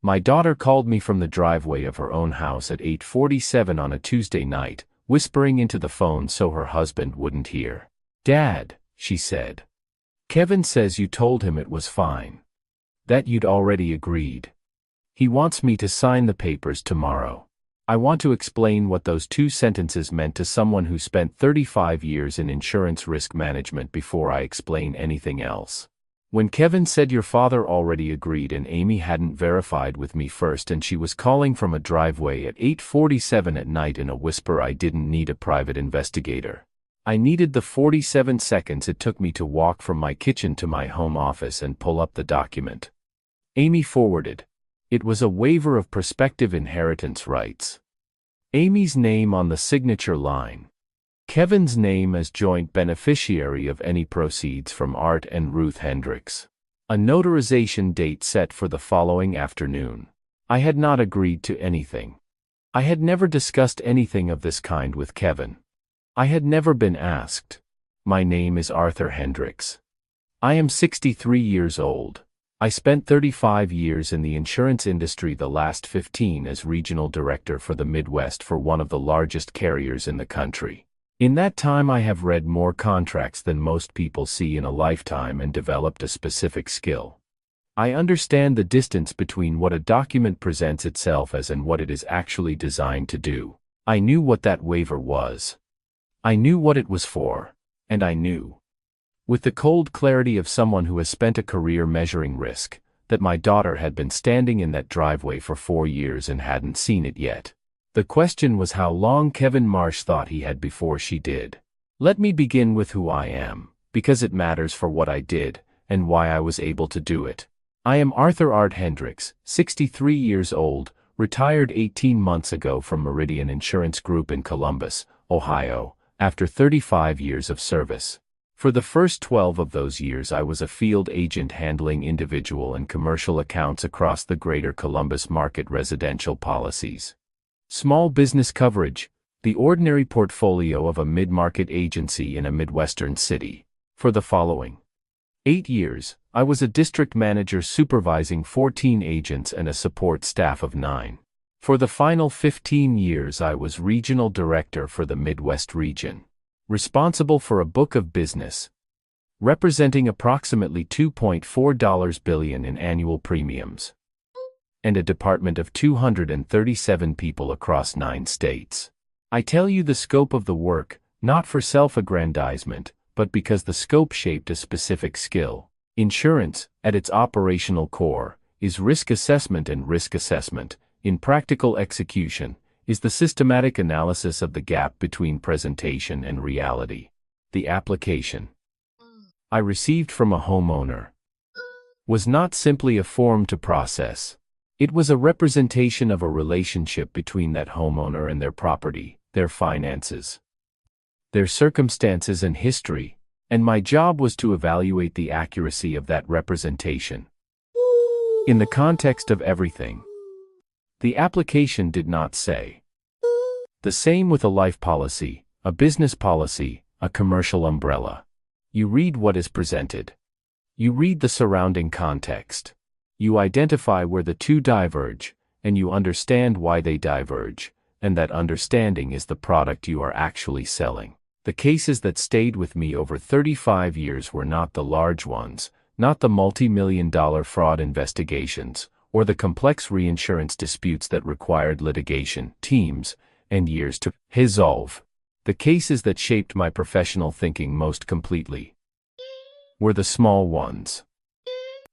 My daughter called me from the driveway of her own house at 8:47 on a Tuesday night, whispering into the phone so her husband wouldn't hear. "Dad," she said. "Kevin says you told him it was fine. That you'd already agreed. He wants me to sign the papers tomorrow." I want to explain what those two sentences meant to someone who spent 35 years in insurance risk management before I explain anything else. When Kevin said your father already agreed and Amy hadn't verified with me first and she was calling from a driveway at 8:47 at night in a whisper, I didn't need a private investigator. I needed the 47 seconds it took me to walk from my kitchen to my home office and pull up the document. Amy forwarded. It was a waiver of prospective inheritance rights. Amy's name on the signature line. Kevin's name as joint beneficiary of any proceeds from Art and Ruth Hendricks. A notarization date set for the following afternoon. I had not agreed to anything. I had never discussed anything of this kind with Kevin. I had never been asked. My name is Arthur Hendricks. I am 63 years old. I spent 35 years in the insurance industry, the last 15 as regional director for the Midwest for one of the largest carriers in the country. In that time I have read more contracts than most people see in a lifetime and developed a specific skill. I understand the distance between what a document presents itself as and what it is actually designed to do. I knew what that waiver was. I knew what it was for. And I knew, with the cold clarity of someone who has spent a career measuring risk, that my daughter had been standing in that driveway for 4 years and hadn't seen it yet. The question was how long Kevin Marsh thought he had before she did. Let me begin with who I am, because it matters for what I did, and why I was able to do it. I am Arthur Art Hendricks, 63 years old, retired 18 months ago from Meridian Insurance Group in Columbus, Ohio, after 35 years of service. For the first 12 of those years I was a field agent handling individual and commercial accounts across the greater Columbus market, residential policies, small business coverage, the ordinary portfolio of a mid-market agency in a Midwestern city. For the following 8 years, I was a district manager supervising 14 agents and a support staff of 9. For the final 15 years I was regional director for the Midwest region, responsible for a book of business representing approximately $2.4 billion in annual premiums, and a department of 237 people across 9 states. I tell you the scope of the work, not for self-aggrandizement, but because the scope shaped a specific skill. Insurance, at its operational core, is risk assessment, and risk assessment, in practical execution, is the systematic analysis of the gap between presentation and reality. The application I received from a homeowner was not simply a form to process. It was a representation of a relationship between that homeowner and their property, their finances, their circumstances and history, and my job was to evaluate the accuracy of that representation in the context of everything. The application did not say. The same with a life policy, a business policy, a commercial umbrella. You read what is presented. You read the surrounding context. You identify where the two diverge, and you understand why they diverge, and that understanding is the product you are actually selling. The cases that stayed with me over 35 years were not the large ones, not the multi-million-dollar fraud investigations, or the complex reinsurance disputes that required litigation, teams, and years to resolve. The cases that shaped my professional thinking most completely were the small ones.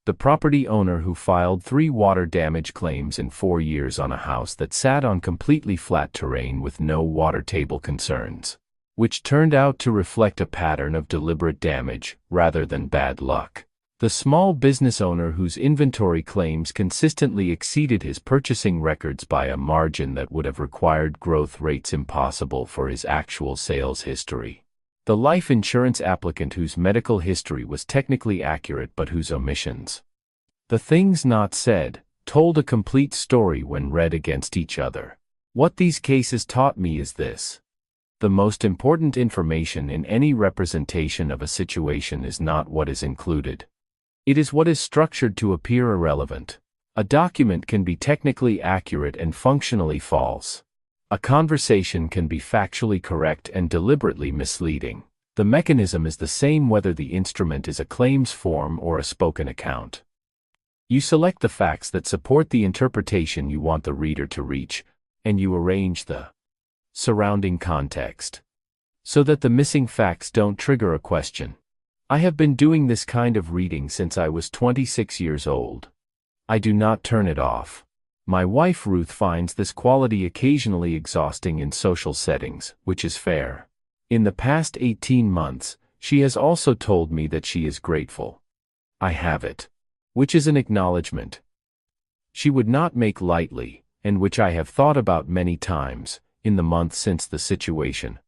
The property owner who filed 3 water damage claims in 4 years on a house that sat on completely flat terrain with no water table concerns, which turned out to reflect a pattern of deliberate damage rather than bad luck. The small business owner whose inventory claims consistently exceeded his purchasing records by a margin that would have required growth rates impossible for his actual sales history. The life insurance applicant whose medical history was technically accurate but whose omissions, the things not said, told a complete story when read against each other. What these cases taught me is this: the most important information in any representation of a situation is not what is included. It is what is structured to appear irrelevant. A document can be technically accurate and functionally false. A conversation can be factually correct and deliberately misleading. The mechanism is the same whether the instrument is a claims form or a spoken account. You select the facts that support the interpretation you want the reader to reach, and you arrange the surrounding context so that the missing facts don't trigger a question. I have been doing this kind of reading since I was 26 years old. I do not turn it off. My wife Ruth finds this quality occasionally exhausting in social settings, which is fair. In the past 18 months, she has also told me that she is grateful. I have it. Which is an acknowledgement she would not make lightly, and which I have thought about many times, in the month since the situation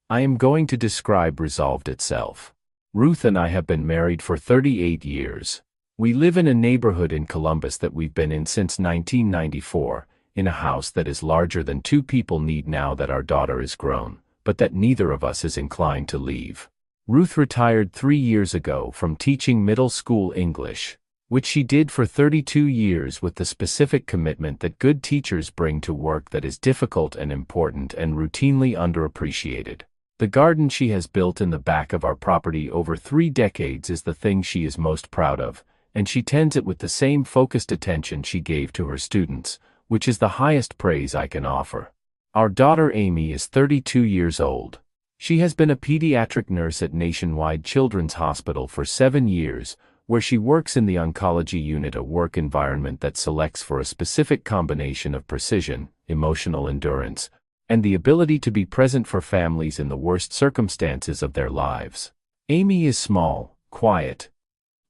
I am going to describe resolved itself. Ruth and I have been married for 38 years. We live in a neighborhood in Columbus that we've been in since 1994, in a house that is larger than two people need now that our daughter is grown, but that neither of us is inclined to leave. Ruth retired 3 years ago from teaching middle school English, which she did for 32 years with the specific commitment that good teachers bring to work that is difficult and important and routinely underappreciated. The garden she has built in the back of our property over 3 decades is the thing she is most proud of, and she tends it with the same focused attention she gave to her students, which is the highest praise I can offer. Our daughter Amy is 32 years old. She has been a pediatric nurse at Nationwide Children's Hospital for 7 years, where she works in the oncology unit, a work environment that selects for a specific combination of precision, emotional endurance, and the ability to be present for families in the worst circumstances of their lives. Amy is small, quiet,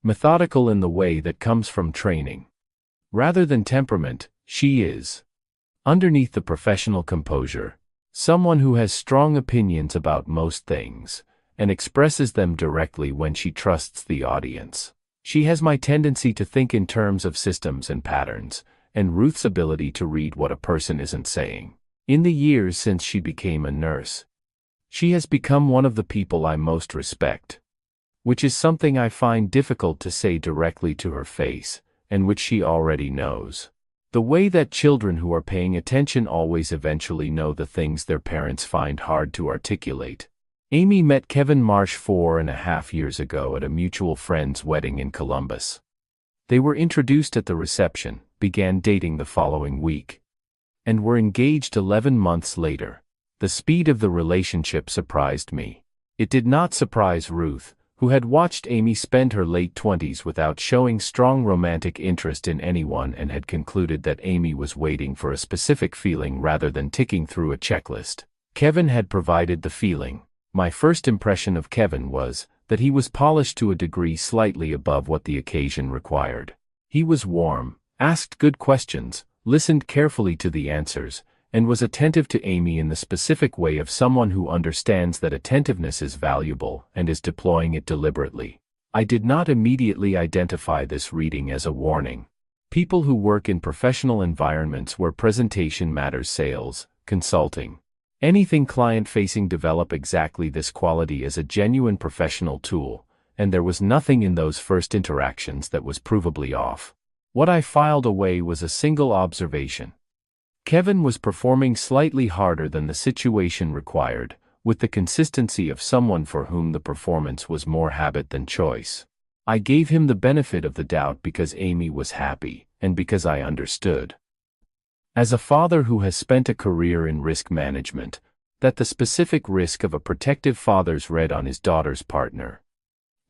methodical in the way that comes from training. Rather than temperament, she is, underneath the professional composure, someone who has strong opinions about most things, and expresses them directly when she trusts the audience. She has my tendency to think in terms of systems and patterns, and Ruth's ability to read what a person isn't saying. In the years since she became a nurse, she has become one of the people I most respect, which is something I find difficult to say directly to her face, and which she already knows. The way that children who are paying attention always eventually know the things their parents find hard to articulate. Amy met Kevin Marsh 4.5 years ago at a mutual friend's wedding in Columbus. They were introduced at the reception, began dating the following week, and were engaged 11 months later. The speed of the relationship surprised me. It did not surprise Ruth, who had watched Amy spend her late 20s without showing strong romantic interest in anyone and had concluded that Amy was waiting for a specific feeling rather than ticking through a checklist. Kevin had provided the feeling. My first impression of Kevin was that he was polished to a degree slightly above what the occasion required. He was warm, asked good questions, listened carefully to the answers, and was attentive to Amy in the specific way of someone who understands that attentiveness is valuable and is deploying it deliberately. I did not immediately identify this reading as a warning. People who work in professional environments where presentation matters, sales, consulting, anything client-facing, develop exactly this quality as a genuine professional tool, and there was nothing in those first interactions that was provably off. What I filed away was a single observation. Kevin was performing slightly harder than the situation required, with the consistency of someone for whom the performance was more habit than choice. I gave him the benefit of the doubt because Amy was happy, and because I understood, as a father who has spent a career in risk management, that the specific risk of a protective father's read on his daughter's partner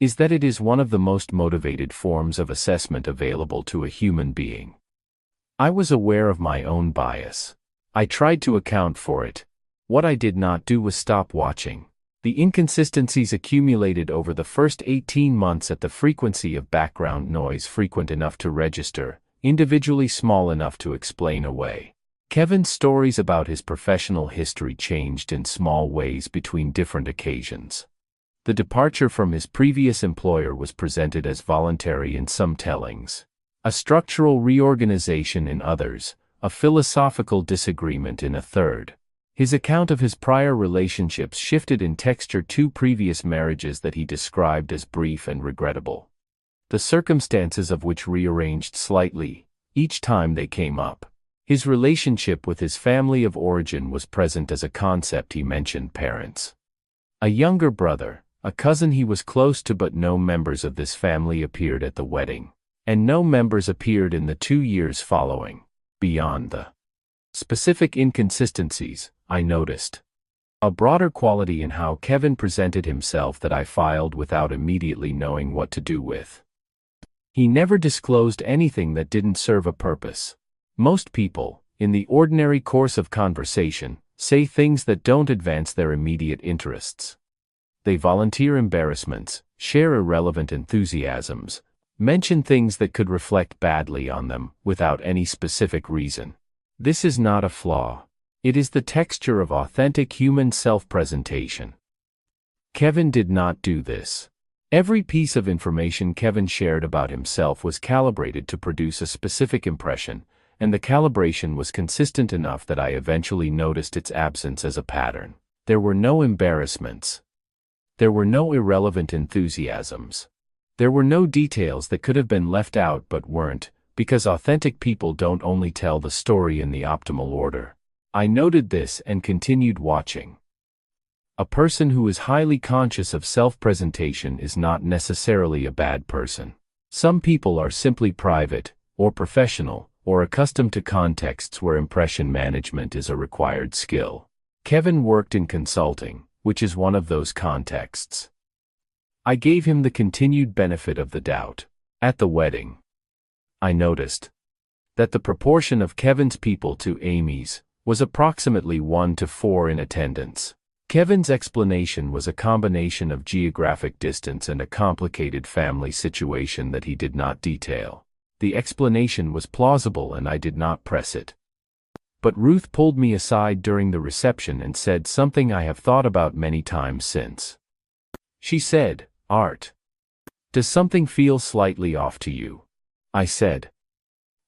is that it is one of the most motivated forms of assessment available to a human being. I was aware of my own bias. I tried to account for it. What I did not do was stop watching. The inconsistencies accumulated over the first 18 months at the frequency of background noise frequent enough to register, individually small enough to explain away. Kevin's stories about his professional history changed in small ways between different occasions. The departure from his previous employer was presented as voluntary in some tellings, a structural reorganization in others, a philosophical disagreement in a third. His account of his prior relationships shifted in texture. 2 previous marriages that he described as brief and regrettable, the circumstances of which rearranged slightly, each time they came up. His relationship with his family of origin was present as a concept. He mentioned parents, a younger brother, a cousin he was close to, but no members of this family appeared at the wedding, and no members appeared in the 2 years following. Beyond the specific inconsistencies, I noticed a broader quality in how Kevin presented himself that I filed without immediately knowing what to do with. He never disclosed anything that didn't serve a purpose. Most people, in the ordinary course of conversation, say things that don't advance their immediate interests. They volunteer embarrassments, share irrelevant enthusiasms, mention things that could reflect badly on them without any specific reason. This is not a flaw. It is the texture of authentic human self-presentation. Kevin did not do this. Every piece of information Kevin shared about himself was calibrated to produce a specific impression, and the calibration was consistent enough that I eventually noticed its absence as a pattern. There were no embarrassments. There were no irrelevant enthusiasms. There were no details that could have been left out but weren't, because authentic people don't only tell the story in the optimal order. I noted this and continued watching. A person who is highly conscious of self-presentation is not necessarily a bad person. Some people are simply private, or professional, or accustomed to contexts where impression management is a required skill. Kevin worked in consulting, which is one of those contexts. I gave him the continued benefit of the doubt. At the wedding, I noticed that the proportion of Kevin's people to Amy's was approximately 1 to 4 in attendance. Kevin's explanation was a combination of geographic distance and a complicated family situation that he did not detail. The explanation was plausible and I did not press it. But Ruth pulled me aside during the reception and said something I have thought about many times since. She said, "Art, does something feel slightly off to you?" I said,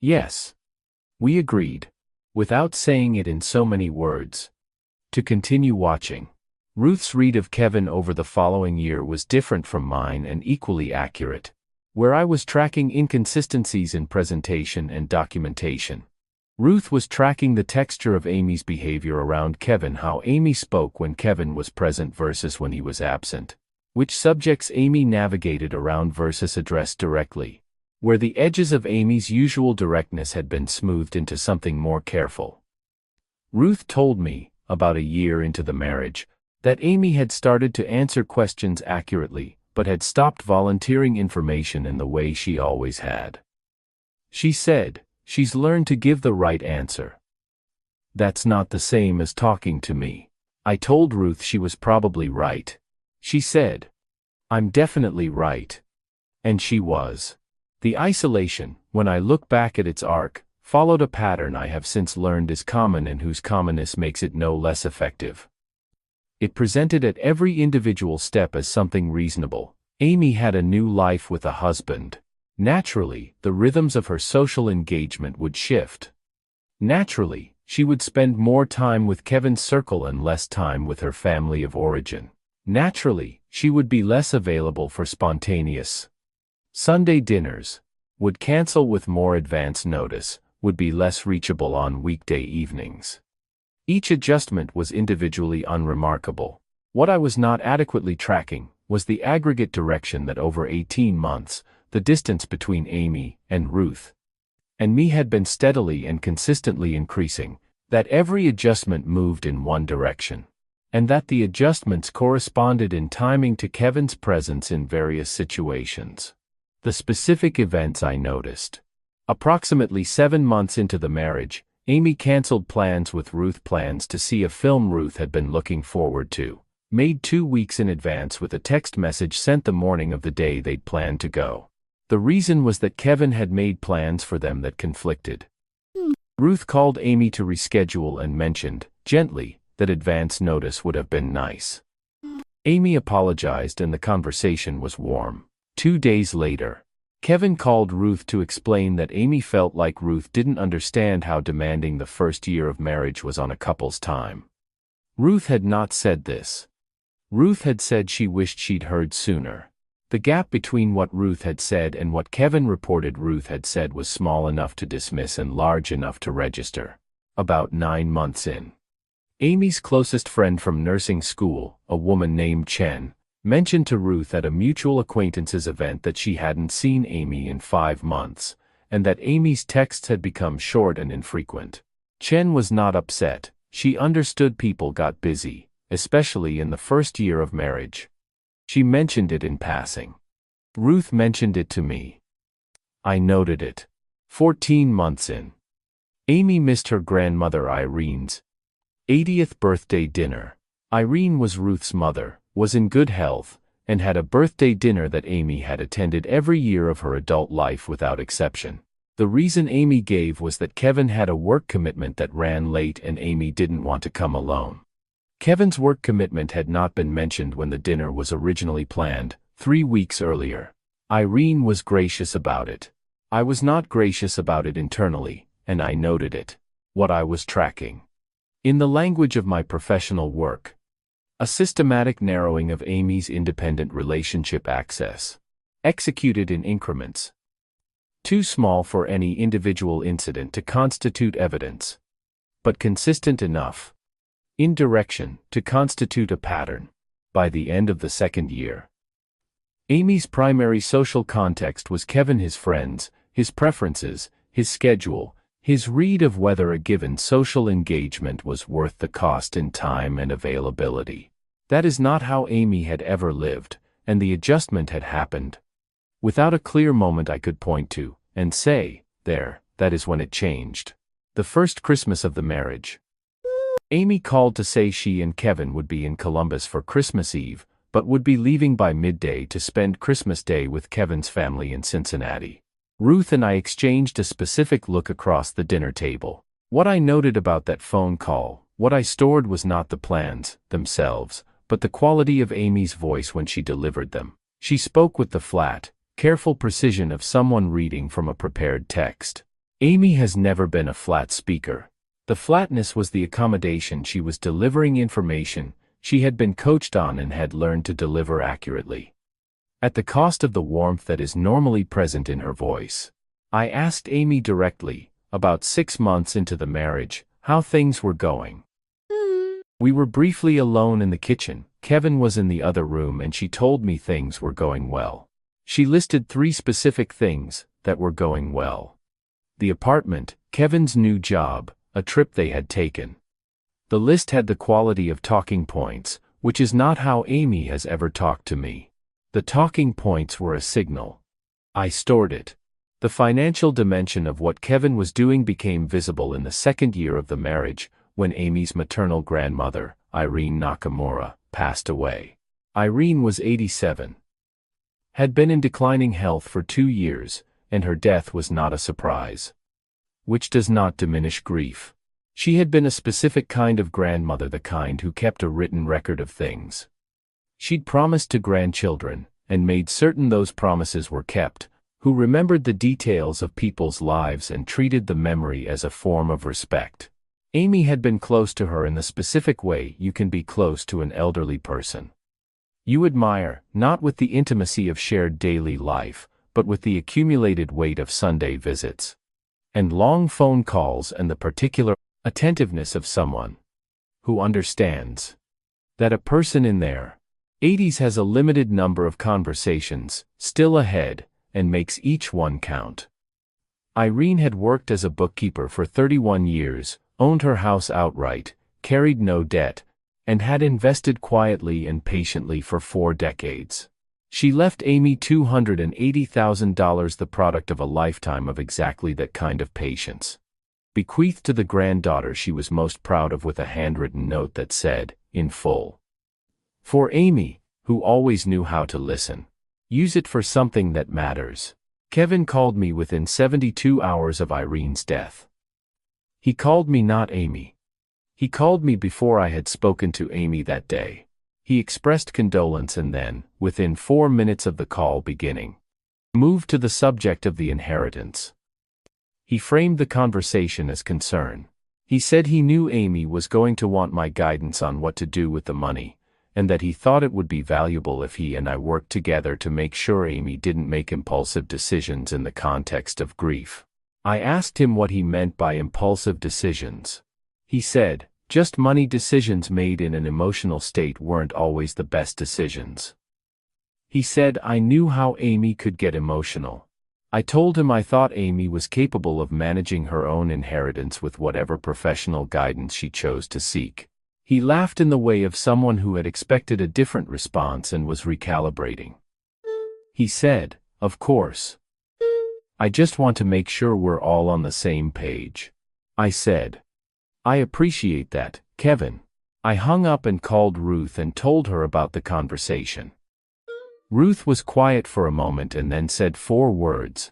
"Yes." We agreed, without saying it in so many words, to continue watching. Ruth's read of Kevin over the following year was different from mine and equally accurate, where I was tracking inconsistencies in presentation and documentation. Ruth was tracking the texture of Amy's behavior around Kevin, how Amy spoke when Kevin was present versus when he was absent, which subjects Amy navigated around versus addressed directly, where the edges of Amy's usual directness had been smoothed into something more careful. Ruth told me, about a year into the marriage, that Amy had started to answer questions accurately, but had stopped volunteering information in the way she always had. She said, "She's learned to give the right answer." That's not the same as talking to me. I told Ruth she was probably right. She said, "I'm definitely right." And she was. The isolation, when I look back at its arc, followed a pattern I have since learned is common and whose commonness makes it no less effective. It presented at every individual step as something reasonable. Amy had a new life with a husband. Naturally, the rhythms of her social engagement would shift. Naturally, she would spend more time with Kevin's circle and less time with her family of origin. Naturally, she would be less available for spontaneous Sunday dinners, would cancel with more advance notice, would be less reachable on weekday evenings. Each adjustment was individually unremarkable. What I was not adequately tracking was the aggregate direction that over 18 months, the distance between Amy and Ruth and me had been steadily and consistently increasing, that every adjustment moved in one direction, and that the adjustments corresponded in timing to Kevin's presence in various situations. The specific events I noticed. Approximately 7 months into the marriage, Amy canceled plans with Ruth, plans to see a film Ruth had been looking forward to, made 2 weeks in advance with a text message sent the morning of the day they'd planned to go. The reason was that Kevin had made plans for them that conflicted. Ruth called Amy to reschedule and mentioned, gently, that advance notice would have been nice. Amy apologized and the conversation was warm. 2 days later, Kevin called Ruth to explain that Amy felt like Ruth didn't understand how demanding the first year of marriage was on a couple's time. Ruth had not said this. Ruth had said she wished she'd heard sooner. The gap between what Ruth had said and what Kevin reported Ruth had said was small enough to dismiss and large enough to register. About 9 months in, Amy's closest friend from nursing school, a woman named Chen, mentioned to Ruth at a mutual acquaintance's event that she hadn't seen Amy in 5 months, and that Amy's texts had become short and infrequent. Chen was not upset. She understood people got busy, especially in the first year of marriage. She mentioned it in passing. Ruth mentioned it to me. I noted it. 14 months in, Amy missed her grandmother Irene's 80th birthday dinner. Irene was Ruth's mother, was in good health, and had a birthday dinner that Amy had attended every year of her adult life without exception. The reason Amy gave was that Kevin had a work commitment that ran late and Amy didn't want to come alone. Kevin's work commitment had not been mentioned when the dinner was originally planned, 3 weeks earlier. Irene was gracious about it. I was not gracious about it internally, and I noted it. What I was tracking. In the language of my professional work, a systematic narrowing of Amy's independent relationship access. Executed in increments. Too small for any individual incident to constitute evidence, but consistent enough in direction to constitute a pattern. By the end of the second year, Amy's primary social context was Kevin, his friends, his preferences, his schedule, his read of whether a given social engagement was worth the cost in time and availability. That is not how Amy had ever lived, and the adjustment had happened without a clear moment I could point to and say, there, that is when it changed. The first Christmas of the marriage. Amy called to say she and Kevin would be in Columbus for Christmas Eve, but would be leaving by midday to spend Christmas Day with Kevin's family in Cincinnati. Ruth and I exchanged a specific look across the dinner table. What I noted about that phone call, what I stored was not the plans themselves, but the quality of Amy's voice when she delivered them. She spoke with the flat, careful precision of someone reading from a prepared text. Amy has never been a flat speaker. The flatness was the accommodation. She was delivering information she had been coached on and had learned to deliver accurately, at the cost of the warmth that is normally present in her voice. I asked Amy directly, about 6 months into the marriage, how things were going. We were briefly alone in the kitchen. Kevin was in the other room and she told me things were going well. She listed 3 specific things that were going well. The apartment, Kevin's new job, a trip they had taken. The list had the quality of talking points, which is not how Amy has ever talked to me. The talking points were a signal. I stored it. The financial dimension of what Kevin was doing became visible in the second year of the marriage, when Amy's maternal grandmother, Irene Nakamura, passed away. Irene was 87. Had been in declining health for 2 years, and her death was not a surprise. Which does not diminish grief. She had been a specific kind of grandmother, the kind who kept a written record of things she'd promised to grandchildren, and made certain those promises were kept, who remembered the details of people's lives and treated the memory as a form of respect. Amy had been close to her in the specific way you can be close to an elderly person. You admire, not with the intimacy of shared daily life, but with the accumulated weight of Sunday visits and long phone calls and the particular attentiveness of someone who understands that a person in their 80s has a limited number of conversations still ahead and makes each one count. Irene had worked as a bookkeeper for 31 years, owned her house outright, carried no debt, and had invested quietly and patiently for 4 decades. She left Amy $280,000, the product of a lifetime of exactly that kind of patience. Bequeathed to the granddaughter she was most proud of, with a handwritten note that said, in full. For Amy, who always knew how to listen. Use it for something that matters. Kevin called me within 72 hours of Irene's death. He called me, not Amy. He called me before I had spoken to Amy that day. He expressed condolence and then, within 4 minutes of the call beginning, moved to the subject of the inheritance. He framed the conversation as concern. He said he knew Amy was going to want my guidance on what to do with the money, and that he thought it would be valuable if he and I worked together to make sure Amy didn't make impulsive decisions in the context of grief. I asked him what he meant by impulsive decisions. He said, just money decisions made in an emotional state weren't always the best decisions. He said I knew how Amy could get emotional. I told him I thought Amy was capable of managing her own inheritance with whatever professional guidance she chose to seek. He laughed in the way of someone who had expected a different response and was recalibrating. He said, of course. I just want to make sure we're all on the same page. I said, I appreciate that, Kevin. I hung up and called Ruth and told her about the conversation. Ruth was quiet for a moment and then said 4 words.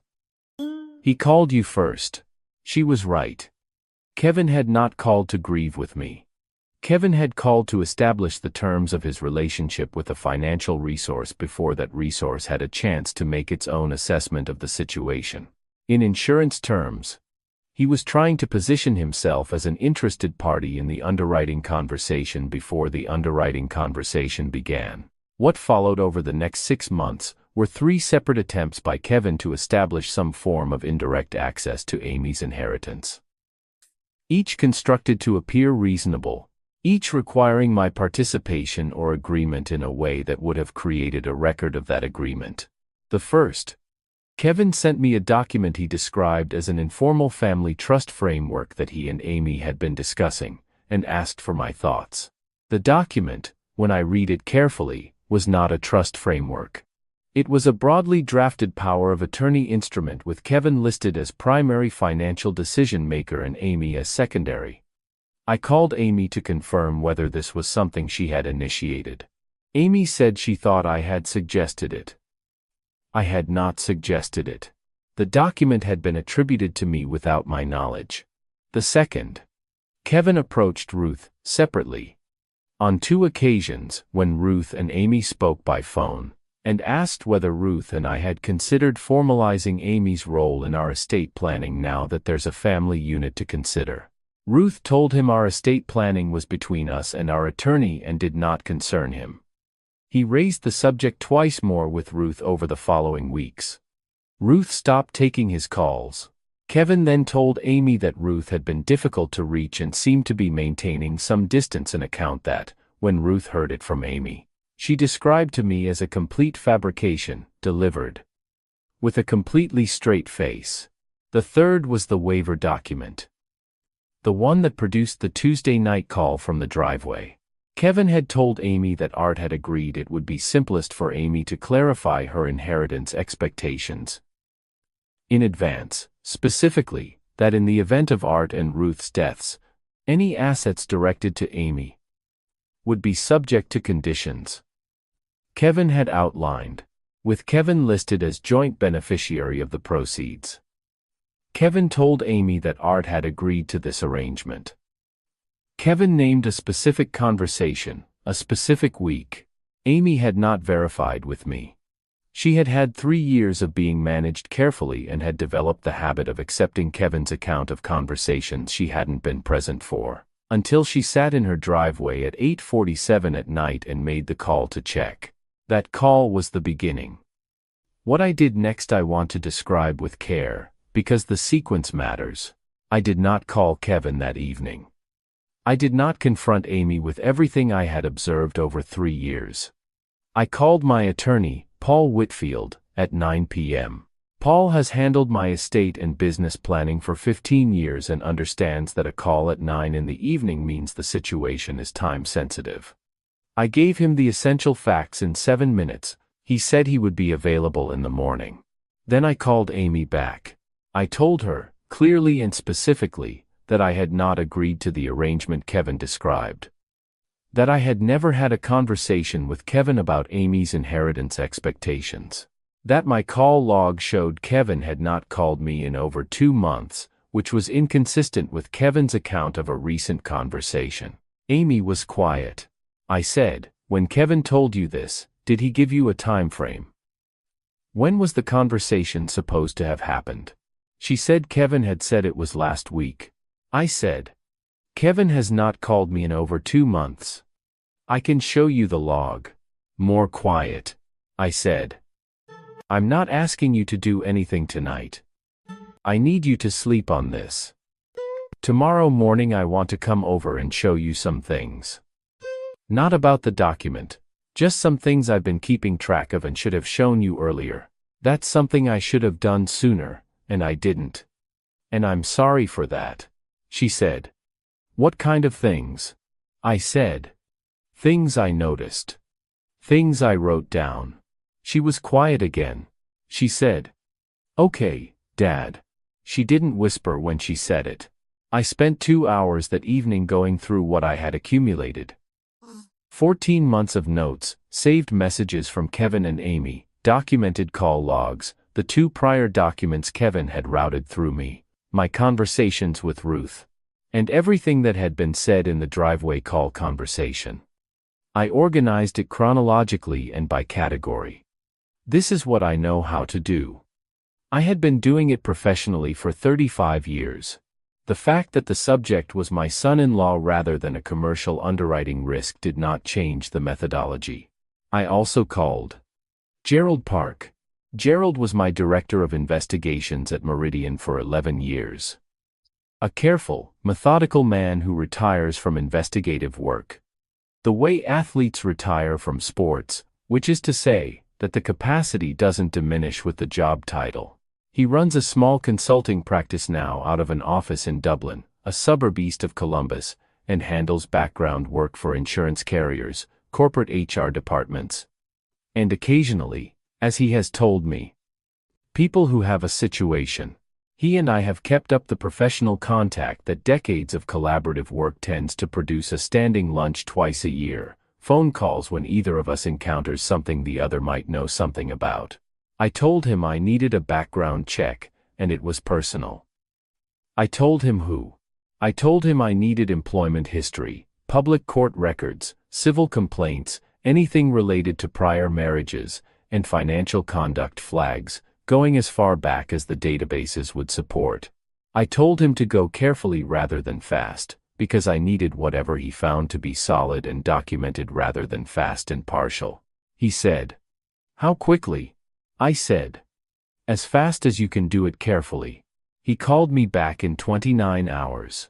He called you first. She was right. Kevin had not called to grieve with me. Kevin had called to establish the terms of his relationship with a financial resource before that resource had a chance to make its own assessment of the situation. In insurance terms, he was trying to position himself as an interested party in the underwriting conversation before the underwriting conversation began. What followed over the next 6 months were 3 separate attempts by Kevin to establish some form of indirect access to Amy's inheritance. Each constructed to appear reasonable, each requiring my participation or agreement in a way that would have created a record of that agreement. The first, Kevin sent me a document he described as an informal family trust framework that he and Amy had been discussing, and asked for my thoughts. The document, when I read it carefully, was not a trust framework. It was a broadly drafted power of attorney instrument with Kevin listed as primary financial decision maker and Amy as secondary. I called Amy to confirm whether this was something she had initiated. Amy said she thought I had suggested it. I had not suggested it. The document had been attributed to me without my knowledge. The second, Kevin approached Ruth separately. On 2 occasions, when Ruth and Amy spoke by phone, and asked whether Ruth and I had considered formalizing Amy's role in our estate planning now that there's a family unit to consider. Ruth told him our estate planning was between us and our attorney and did not concern him. He raised the subject twice more with Ruth over the following weeks. Ruth stopped taking his calls. Kevin then told Amy that Ruth had been difficult to reach and seemed to be maintaining some distance, an account that, when Ruth heard it from Amy, she described to me as a complete fabrication, delivered with a completely straight face. The third was the waiver document. The one that produced the Tuesday night call from the driveway. Kevin had told Amy that Art had agreed it would be simplest for Amy to clarify her inheritance expectations in advance. Specifically, that in the event of Art and Ruth's deaths, any assets directed to Amy would be subject to conditions Kevin had outlined, with Kevin listed as joint beneficiary of the proceeds. Kevin told Amy that Art had agreed to this arrangement. Kevin named a specific conversation, a specific week. Amy had not verified with me. She had had 3 years of being managed carefully and had developed the habit of accepting Kevin's account of conversations she hadn't been present for, until she sat in her driveway at 8:47 at night and made the call to check. That call was the beginning. What I did next I want to describe with care, because the sequence matters. I did not call Kevin that evening. I did not confront Amy with everything I had observed over 3 years. I called my attorney, Paul Whitfield, at 9 p.m. Paul has handled my estate and business planning for 15 years and understands that a call at 9 in the evening means the situation is time sensitive. I gave him the essential facts in 7 minutes. He said he would be available in the morning. Then I called Amy back. I told her, clearly and specifically, that I had not agreed to the arrangement Kevin described. That I had never had a conversation with Kevin about Amy's inheritance expectations. That my call log showed Kevin had not called me in over 2 months, which was inconsistent with Kevin's account of a recent conversation. Amy was quiet. I said, when Kevin told you this, did he give you a time frame? When was the conversation supposed to have happened? She said Kevin had said it was last week. I said, Kevin has not called me in over 2 months. I can show you the log. More quiet, I said. I'm not asking you to do anything tonight. I need you to sleep on this. Tomorrow morning I want to come over and show you some things. Not about the document. Just some things I've been keeping track of and should have shown you earlier. That's something I should have done sooner, and I didn't. And I'm sorry for that, she said. What kind of things? I said. Things I noticed. Things I wrote down. She was quiet again. She said, "Okay, Dad." She didn't whisper when she said it. I spent 2 hours that evening going through what I had accumulated. 14 months of notes, saved messages from Kevin and Amy, documented call logs, the 2 prior documents Kevin had routed through me, my conversations with Ruth, and everything that had been said in the driveway call conversation. I organized it chronologically and by category. This is what I know how to do. I had been doing it professionally for 35 years. The fact that the subject was my son-in-law rather than a commercial underwriting risk did not change the methodology. I also called Gerald Park. Gerald was my director of investigations at Meridian for 11 years. A careful, methodical man who retires from investigative work. The way athletes retire from sports, which is to say, that the capacity doesn't diminish with the job title. He runs a small consulting practice now out of an office in Dublin, a suburb east of Columbus, and handles background work for insurance carriers, corporate HR departments. And occasionally, as he has told me, people who have a situation. He and I have kept up the professional contact that decades of collaborative work tends to produce: a standing lunch twice a year, phone calls when either of us encounters something the other might know something about. I told him I needed a background check, and it was personal. I told him who. I told him I needed employment history, public court records, civil complaints, anything related to prior marriages, and financial conduct flags, going as far back as the databases would support. I told him to go carefully rather than fast, because I needed whatever he found to be solid and documented rather than fast and partial. He said, "How quickly?" I said, "As fast as you can do it carefully." He called me back in 29 hours.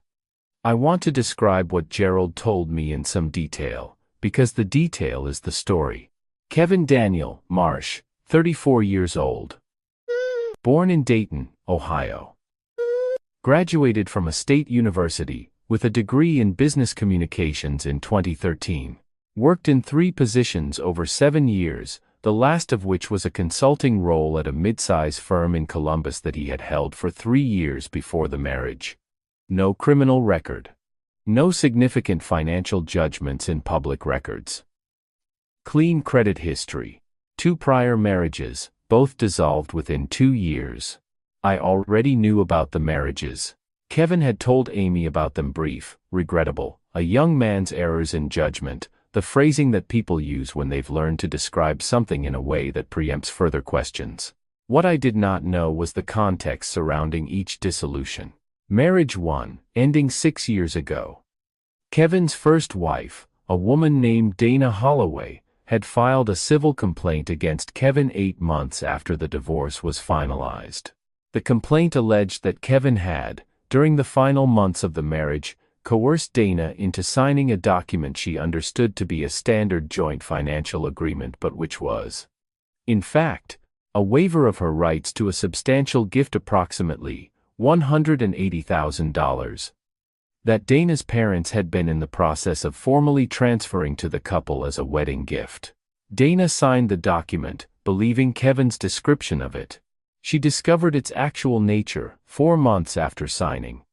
I want to describe what Gerald told me in some detail, because the detail is the story. Kevin Daniel Marsh, 34 years old. Born in Dayton, Ohio. Graduated from a state university, with a degree in business communications in 2013. Worked in 3 positions over 7 years, the last of which was a consulting role at a mid-size firm in Columbus that he had held for 3 years before the marriage. No criminal record. No significant financial judgments in public records. Clean credit history. 2 prior marriages, both dissolved within 2 years. I already knew about the marriages. Kevin had told Amy about them: brief, regrettable, a young man's errors in judgment, the phrasing that people use when they've learned to describe something in a way that preempts further questions. What I did not know was the context surrounding each dissolution. Marriage 1, ending 6 years ago. Kevin's first wife, a woman named Dana Holloway, had filed a civil complaint against Kevin 8 months after the divorce was finalized. The complaint alleged that Kevin had, during the final months of the marriage, coerced Dana into signing a document she understood to be a standard joint financial agreement but which was, in fact, a waiver of her rights to a substantial gift, approximately $180,000, that Dana's parents had been in the process of formally transferring to the couple as a wedding gift. Dana signed the document, believing Kevin's description of it. She discovered its actual nature 4 months after signing.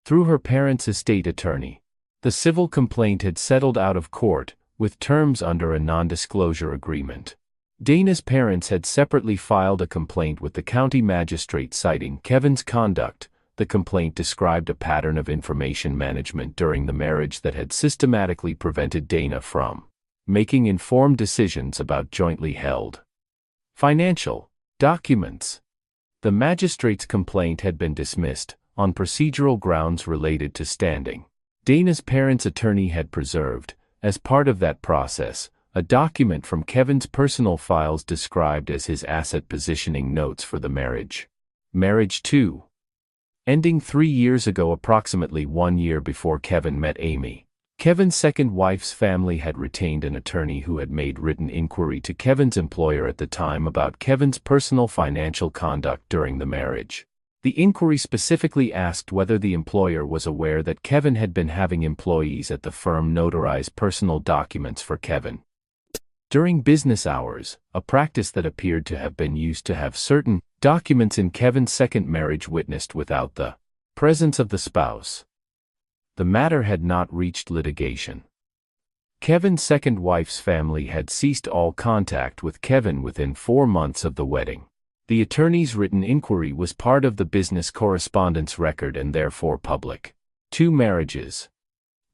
Through her parents' estate attorney. The civil complaint had settled out of court, with terms under a non-disclosure agreement. Dana's parents had separately filed a complaint with the county magistrate citing Kevin's conduct. The complaint described a pattern of information management during the marriage that had systematically prevented Dana from making informed decisions about jointly held financial documents. The magistrate's complaint had been dismissed on procedural grounds related to standing. Dana's parents' attorney had preserved, As part of that process, a document from Kevin's personal files described as his asset positioning notes for the marriage. Marriage 2. Ending 3 years ago, approximately 1 year before Kevin met Amy. Kevin's second wife's family had retained an attorney who had made written inquiry to Kevin's employer at the time about Kevin's personal financial conduct during the marriage. The inquiry specifically asked whether the employer was aware that Kevin had been having employees at the firm notarize personal documents for Kevin during business hours, a practice that appeared to have been used to have certain documents in Kevin's second marriage witnessed without the presence of the spouse. The matter had not reached litigation. Kevin's second wife's family had ceased all contact with Kevin within 4 months of the wedding. The attorney's written inquiry was part of the business correspondence record and therefore public. 2 marriages.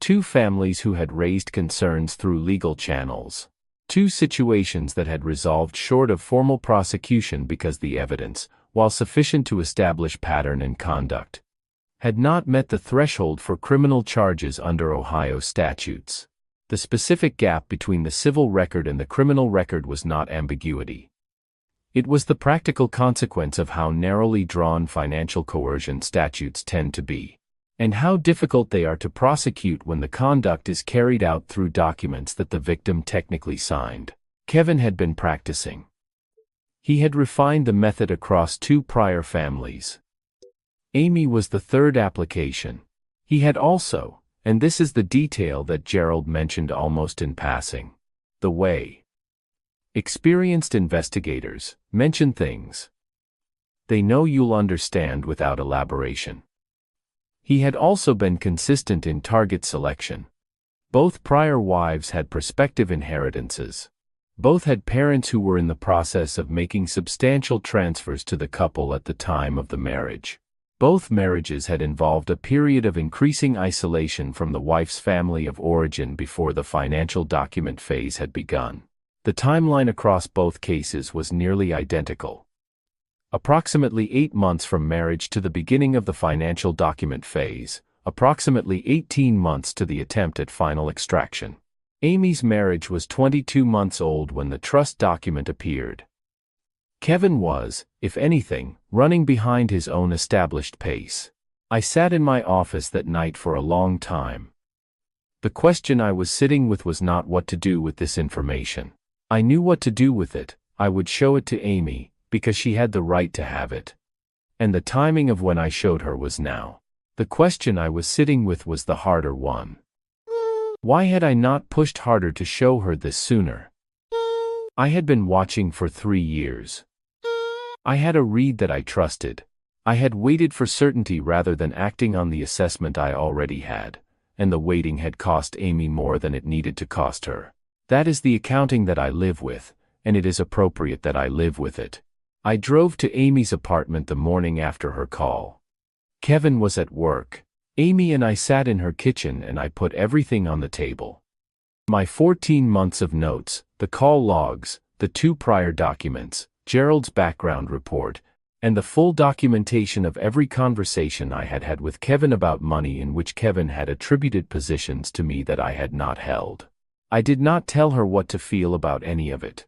2 families who had raised concerns through legal channels. 2 situations that had resolved short of formal prosecution because the evidence, while sufficient to establish pattern and conduct, had not met the threshold for criminal charges under Ohio statutes. The specific gap between the civil record and the criminal record was not ambiguity. It was the practical consequence of how narrowly drawn financial coercion statutes tend to be, and how difficult they are to prosecute when the conduct is carried out through documents that the victim technically signed. Kevin had been practicing. He had refined the method across 2 prior families. Amy was the 3rd application. He had also, and this is the detail that Gerald mentioned almost in passing, the way experienced investigators mention things they know you'll understand without elaboration. He had also been consistent in target selection. Both prior wives had prospective inheritances. Both had parents who were in the process of making substantial transfers to the couple at the time of the marriage. Both marriages had involved a period of increasing isolation from the wife's family of origin before the financial document phase had begun. The timeline across both cases was nearly identical. Approximately 8 months from marriage to the beginning of the financial document phase, approximately 18 months to the attempt at final extraction. Amy's marriage was 22 months old when the trust document appeared. Kevin was, if anything, running behind his own established pace. I sat in my office that night for a long time. The question I was sitting with was not what to do with this information. I knew what to do with it. I would show it to Amy, because she had the right to have it. And the timing of when I showed her was now. The question I was sitting with was the harder one. Why had I not pushed harder to show her this sooner? I had been watching for 3 years. I had a read that I trusted. I had waited for certainty rather than acting on the assessment I already had, and the waiting had cost Amy more than it needed to cost her. That is the accounting that I live with, and it is appropriate that I live with it. I drove to Amy's apartment the morning after her call. Kevin was at work. Amy and I sat in her kitchen and I put everything on the table. My 14 months of notes, the call logs, the 2 prior documents, Gerald's background report, and the full documentation of every conversation I had had with Kevin about money in which Kevin had attributed positions to me that I had not held. I did not tell her what to feel about any of it.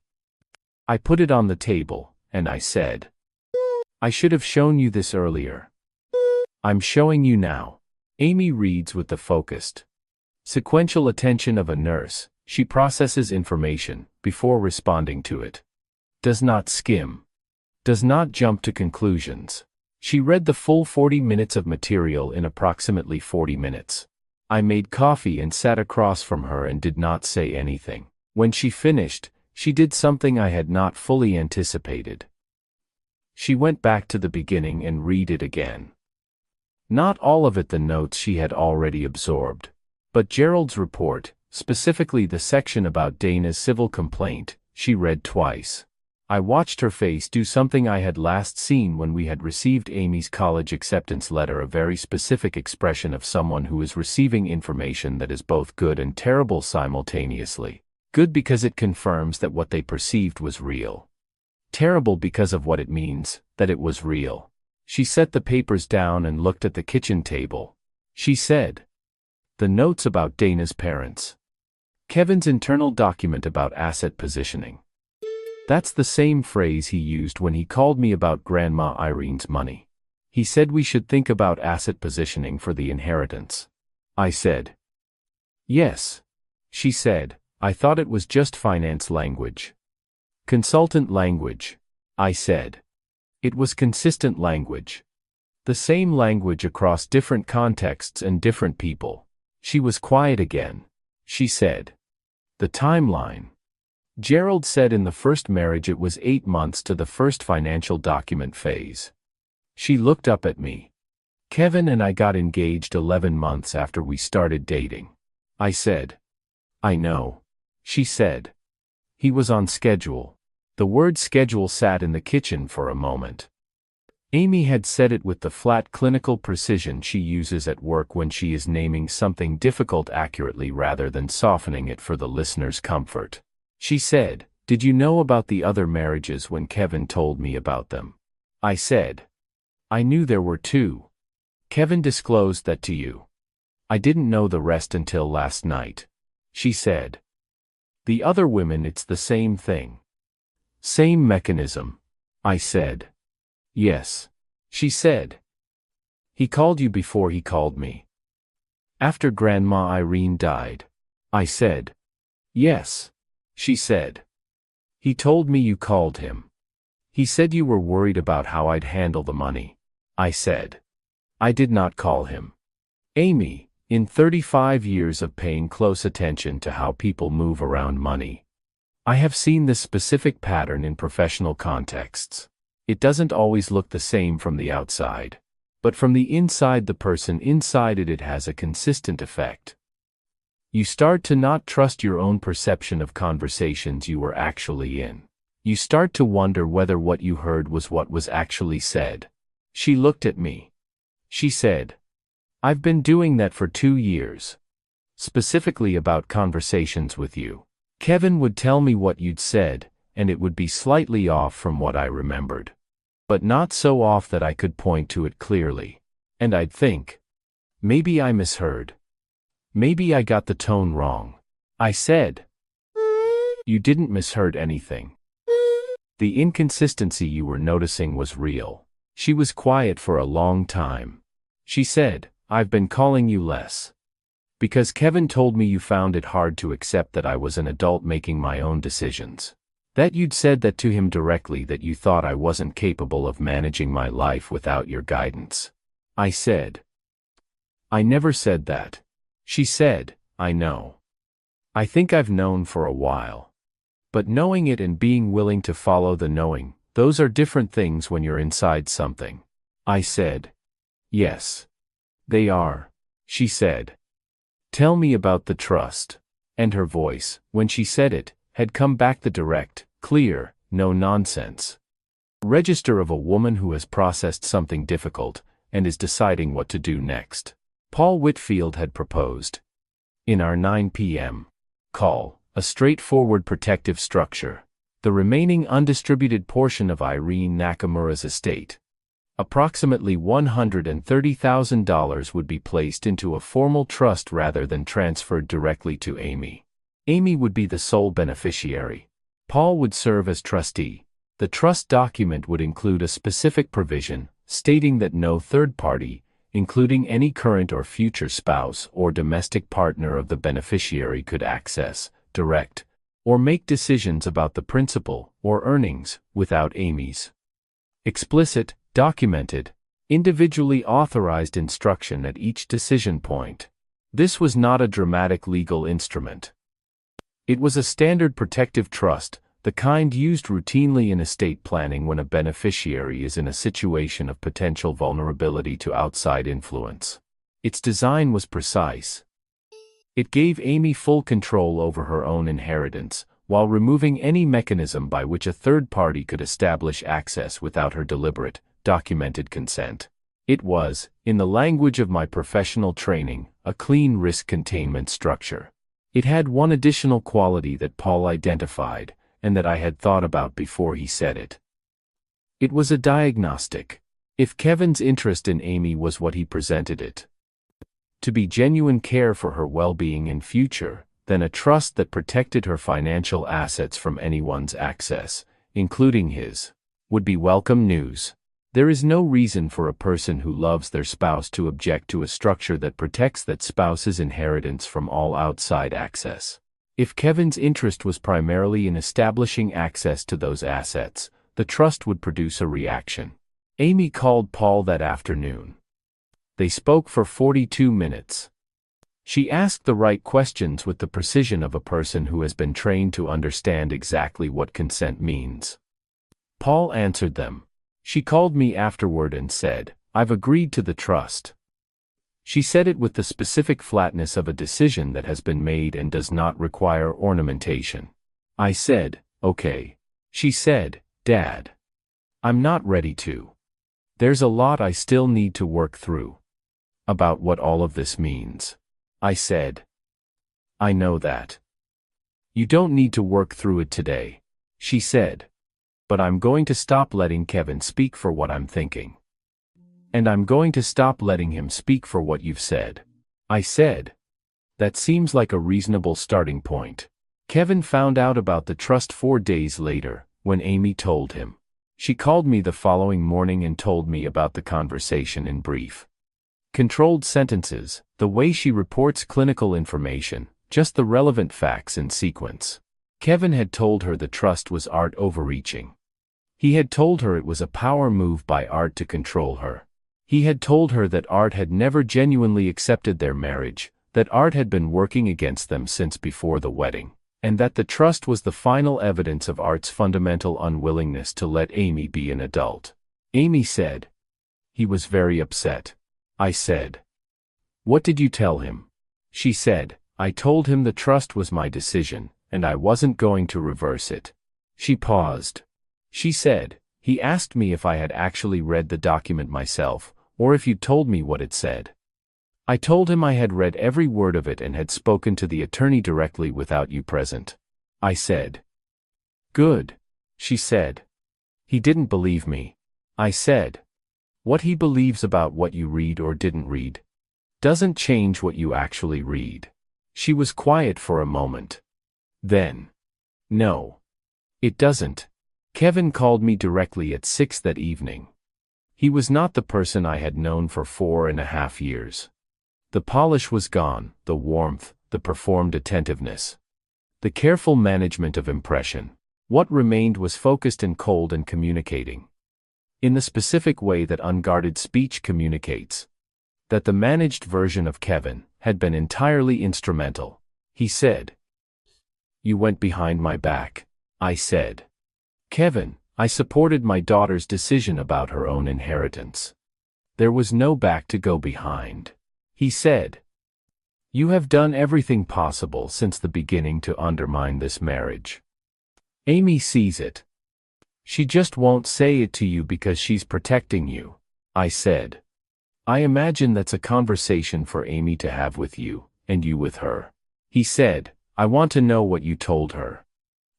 I put it on the table, and I said, I should have shown you this earlier. I'm showing you now. Amy reads with the focused, sequential attention of a nurse. She processes information before responding to it. Does not skim. Does not jump to conclusions. She read the full 40 minutes of material in approximately 40 minutes. I made coffee and sat across from her and did not say anything. When she finished, she did something I had not fully anticipated. She went back to the beginning and read it again. Not all of it, the notes she had already absorbed, but Gerald's report, specifically the section about Dana's civil complaint, she read twice. I watched her face do something I had last seen when we had received Amy's college acceptance letter, a very specific expression of someone who is receiving information that is both good and terrible simultaneously. Good because it confirms that what they perceived was real. Terrible because of what it means, that it was real. She set the papers down and looked at the kitchen table. She said, the notes about Dana's parents. Kevin's internal document about asset positioning. That's the same phrase he used when he called me about Grandma Irene's money. He said we should think about asset positioning for the inheritance. I said, yes. She said, I thought it was just finance language. Consultant language. I said. It was consistent language. The same language across different contexts and different people. She was quiet again. She said, the timeline. Gerald said in the first marriage it was 8 months to the first financial document phase. She looked up at me. Kevin and I got engaged 11 months after we started dating. I said, I know. She said. He was on schedule. The word schedule sat in the kitchen for a moment. Amy had said it with the flat clinical precision she uses at work when she is naming something difficult accurately rather than softening it for the listener's comfort. She said, did you know about the other marriages when Kevin told me about them? I said, I knew there were 2. Kevin disclosed that to you. I didn't know the rest until last night. She said, the other women it's the same thing. Same mechanism. I said, yes. She said, he called you before he called me. After Grandma Irene died. I said, yes. She said, he told me you called him. He said you were worried about how I'd handle the money. I said, I did not call him. Amy, in 35 years of paying close attention to how people move around money, I have seen this specific pattern in professional contexts. It doesn't always look the same from the outside, but from the inside, the person inside it has a consistent effect. You start to not trust your own perception of conversations you were actually in. You start to wonder whether what you heard was what was actually said. She looked at me. She said, I've been doing that for 2 years. Specifically about conversations with you. Kevin would tell me what you'd said, and it would be slightly off from what I remembered. But not so off that I could point to it clearly. And I'd think, maybe I misheard. Maybe I got the tone wrong. I said, you didn't misheard anything. The inconsistency you were noticing was real. She was quiet for a long time. She said, I've been calling you less. Because Kevin told me you found it hard to accept that I was an adult making my own decisions. That you'd said that to him directly, that you thought I wasn't capable of managing my life without your guidance. I said, I never said that. She said, I know. I think I've known for a while. But knowing it and being willing to follow the knowing, those are different things when you're inside something. I said, yes. They are. She said, tell me about the trust. And her voice, when she said it, had come back the direct, clear, no nonsense register of a woman who has processed something difficult and is deciding what to do next. Paul Whitfield had proposed, in our 9 p.m. call, a straightforward protective structure. The remaining undistributed portion of Irene Nakamura's estate, approximately $130,000, would be placed into a formal trust rather than transferred directly to Amy. Amy would be the sole beneficiary. Paul would serve as trustee. The trust document would include a specific provision stating that no third party, including any current or future spouse or domestic partner of the beneficiary, could access, direct, or make decisions about the principal or earnings without Amy's explicit, documented, individually authorized instruction at each decision point. This was not a dramatic legal instrument. It was a standard protective trust, the kind used routinely in estate planning when a beneficiary is in a situation of potential vulnerability to outside influence. Its design was precise. It gave Amy full control over her own inheritance, while removing any mechanism by which a third party could establish access without her deliberate, documented consent. It was, in the language of my professional training, a clean risk containment structure. It had one additional quality that Paul identified, and that I had thought about before he said it. It was a diagnostic. If Kevin's interest in Amy was what he presented it to be, genuine care for her well-being and future, then a trust that protected her financial assets from anyone's access, including his, would be welcome news. There is no reason for a person who loves their spouse to object to a structure that protects that spouse's inheritance from all outside access. If Kevin's interest was primarily in establishing access to those assets, the trust would produce a reaction. Amy called Paul that afternoon. They spoke for 42 minutes. She asked the right questions with the precision of a person who has been trained to understand exactly what consent means. Paul answered them. She called me afterward and said, "I've agreed to the trust." She said it with the specific flatness of a decision that has been made and does not require ornamentation. I said, "Okay." She said, "Dad, I'm not ready to. There's a lot I still need to work through about what all of this means." I said, "I know that. You don't need to work through it today," she said. "But I'm going to stop letting Kevin speak for what I'm thinking. And I'm going to stop letting him speak for what you've said." I said, "That seems like a reasonable starting point." Kevin found out about the trust 4 days later, when Amy told him. She called me the following morning and told me about the conversation in brief. Controlled sentences, the way she reports clinical information, just the relevant facts in sequence. Kevin had told her the trust was Art overreaching. He had told her it was a power move by Art to control her. He had told her that Art had never genuinely accepted their marriage, that Art had been working against them since before the wedding, and that the trust was the final evidence of Art's fundamental unwillingness to let Amy be an adult. Amy said, "He was very upset." I said, "What did you tell him?" She said, "I told him the trust was my decision, and I wasn't going to reverse it." She paused. She said, "He asked me if I had actually read the document myself, or if you'd told me what it said. I told him I had read every word of it and had spoken to the attorney directly without you present." I said, "Good." She said, "He didn't believe me." I said, "What he believes about what you read or didn't read doesn't change what you actually read." She was quiet for a moment. Then, "No, it doesn't." Kevin called me directly at 6 that evening. He was not the person I had known for 4.5 years. The polish was gone, the warmth, the performed attentiveness, the careful management of impression. What remained was focused and cold and communicating, in the specific way that unguarded speech communicates. That the managed version of Kevin had been entirely instrumental. He said, "You went behind my back." I said, "Kevin, I supported my daughter's decision about her own inheritance. There was no back to go behind." He said, "You have done everything possible since the beginning to undermine this marriage. Amy sees it. She just won't say it to you because she's protecting you." I said, "I imagine that's a conversation for Amy to have with you, and you with her." He said, "I want to know what you told her.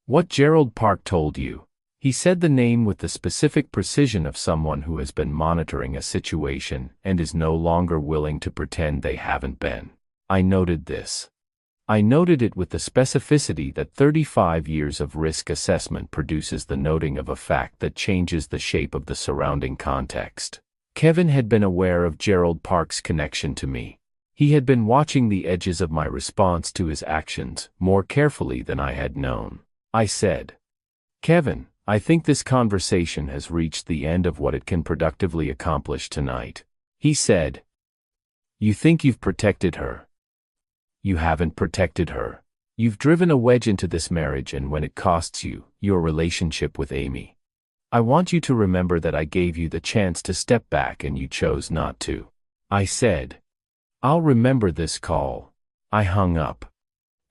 What Gerald Park told you." He said the name with the specific precision of someone who has been monitoring a situation and is no longer willing to pretend they haven't been. I noted this. I noted it with the specificity that 35 years of risk assessment produces the noting of a fact that changes the shape of the surrounding context. Kevin had been aware of Gerald Park's connection to me. He had been watching the edges of my response to his actions more carefully than I had known. I said, "Kevin, I think this conversation has reached the end of what it can productively accomplish tonight." He said, "You think you've protected her? You haven't protected her. You've driven a wedge into this marriage, and when it costs you, your relationship with Amy. I want you to remember that I gave you the chance to step back and you chose not to." I said, "I'll remember this call." I hung up.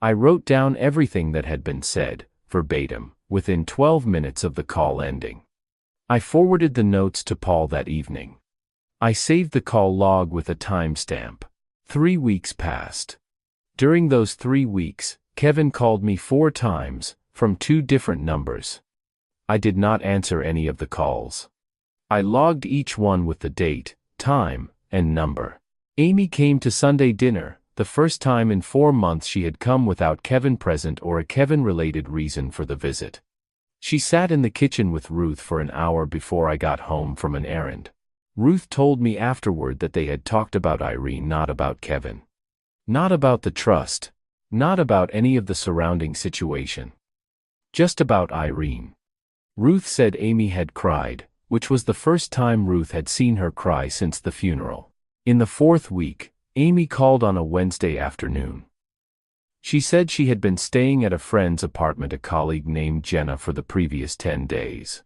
I wrote down everything that had been said, verbatim, within 12 minutes of the call ending. I forwarded the notes to Paul that evening. I saved the call log with a timestamp. 3 weeks passed. During those 3 weeks, Kevin called me 4 times, from 2 different numbers. I did not answer any of the calls. I logged each one with the date, time, and number. Amy came to Sunday dinner, The first time in 4 months she had come without Kevin present or a Kevin-related reason for the visit. She sat in the kitchen with Ruth for an hour before I got home from an errand. Ruth told me afterward that they had talked about Irene, not about Kevin. Not about the trust. Not about any of the surrounding situation. Just about Irene. Ruth said Amy had cried, which was the first time Ruth had seen her cry since the funeral. In the 4th week, Amy called on a Wednesday afternoon. She said she had been staying at a friend's apartment, a colleague named Jenna, for the previous 10 days.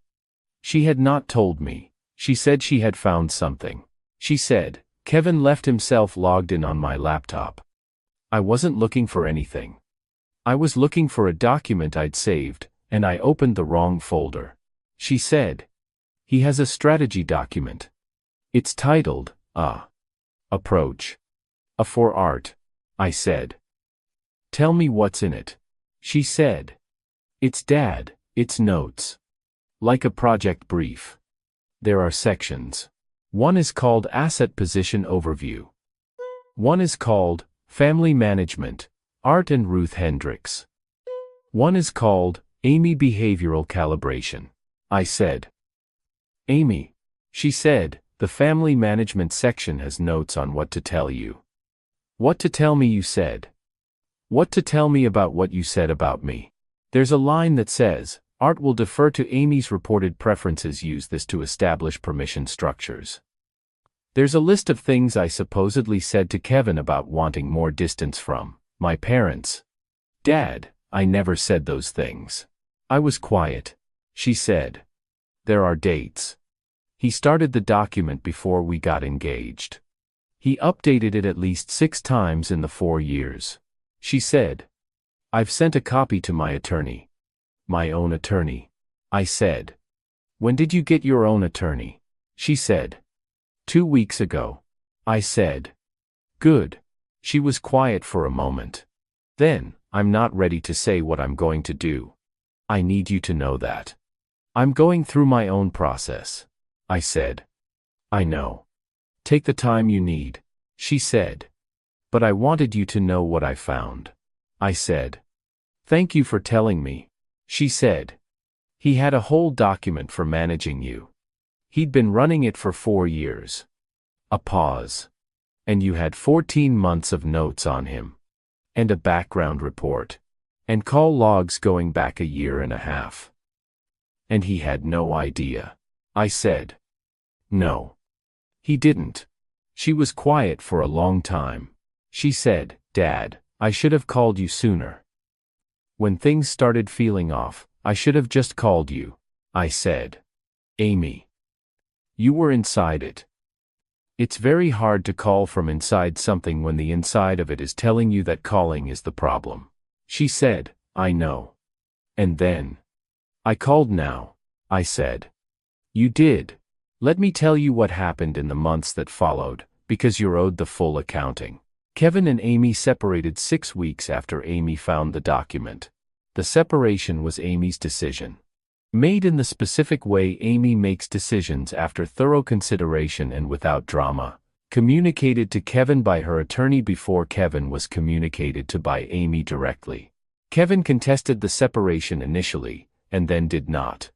She had not told me. She said she had found something. She said, Kevin left himself logged in on my laptop. I wasn't looking for anything. I was looking for a document I'd saved, and I opened the wrong folder. She said, he has a strategy document. It's titled, Approach. For art. I said. Tell me what's in it. She said. It's Dad, it's notes. Like a project brief. There are sections. One is called Asset Position Overview. One is called Family Management, Art and Ruth Hendricks. One is called Amy Behavioral Calibration. I said. Amy. She said, the family management section has notes on what to tell you. What to tell me, you said. What to tell me about what you said about me. There's a line that says, Art will defer to Amy's reported preferences. Use this to establish permission structures. There's a list of things I supposedly said to Kevin about wanting more distance from my parents. Dad, I never said those things. I was quiet. She said. There are dates. He started the document before we got engaged. He updated it at least 6 times in the 4 years. She said. I've sent a copy to my attorney. My own attorney. I said. When did you get your own attorney? She said. 2 weeks ago. I said. Good. She was quiet for a moment. Then, I'm not ready to say what I'm going to do. I need you to know that. I'm going through my own process. I said. I know. Take the time you need, she said. But I wanted you to know what I found. I said. Thank you for telling me, she said. He had a whole document for managing you. He'd been running it for 4 years. A pause. And you had 14 months of notes on him. And a background report. And call logs going back 1.5 years. And he had no idea. I said. No. He didn't. She was quiet for a long time. She said, Dad, I should have called you sooner. When things started feeling off, I should have just called you. I said. Amy. You were inside it. It's very hard to call from inside something when the inside of it is telling you that calling is the problem. She said, I know. And then. I called now. I said. You did. Let me tell you what happened in the months that followed, because you're owed the full accounting. Kevin and Amy separated 6 weeks after Amy found the document. The separation was Amy's decision. Made in the specific way Amy makes decisions after thorough consideration and without drama. Communicated to Kevin by her attorney before Kevin was communicated to by Amy directly. Kevin contested the separation initially, and then did not.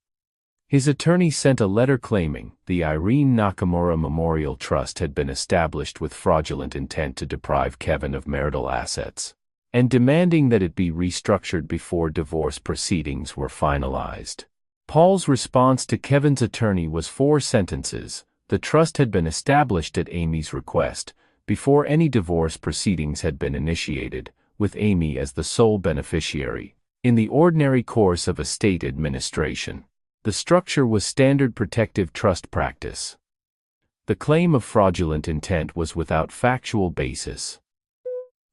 His attorney sent a letter claiming the Irene Nakamura Memorial Trust had been established with fraudulent intent to deprive Kevin of marital assets, and demanding that it be restructured before divorce proceedings were finalized. Paul's response to Kevin's attorney was 4 sentences. The trust had been established at Amy's request, before any divorce proceedings had been initiated, with Amy as the sole beneficiary, in the ordinary course of estate administration. The structure was standard protective trust practice. The claim of fraudulent intent was without factual basis.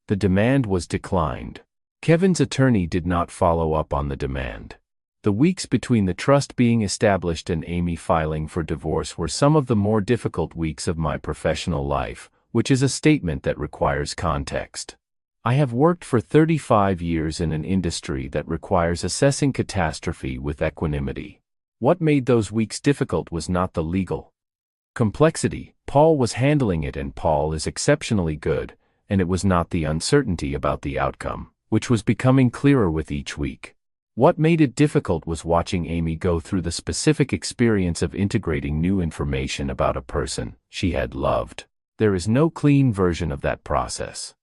The demand was declined. Kevin's attorney did not follow up on the demand. The weeks between the trust being established and Amy filing for divorce were some of the more difficult weeks of my professional life, which is a statement that requires context. I have worked for 35 years in an industry that requires assessing catastrophe with equanimity. What made those weeks difficult was not the legal complexity. Paul was handling it, and Paul is exceptionally good, and it was not the uncertainty about the outcome, which was becoming clearer with each week. What made it difficult was watching Amy go through the specific experience of integrating new information about a person she had loved. There is no clean version of that process.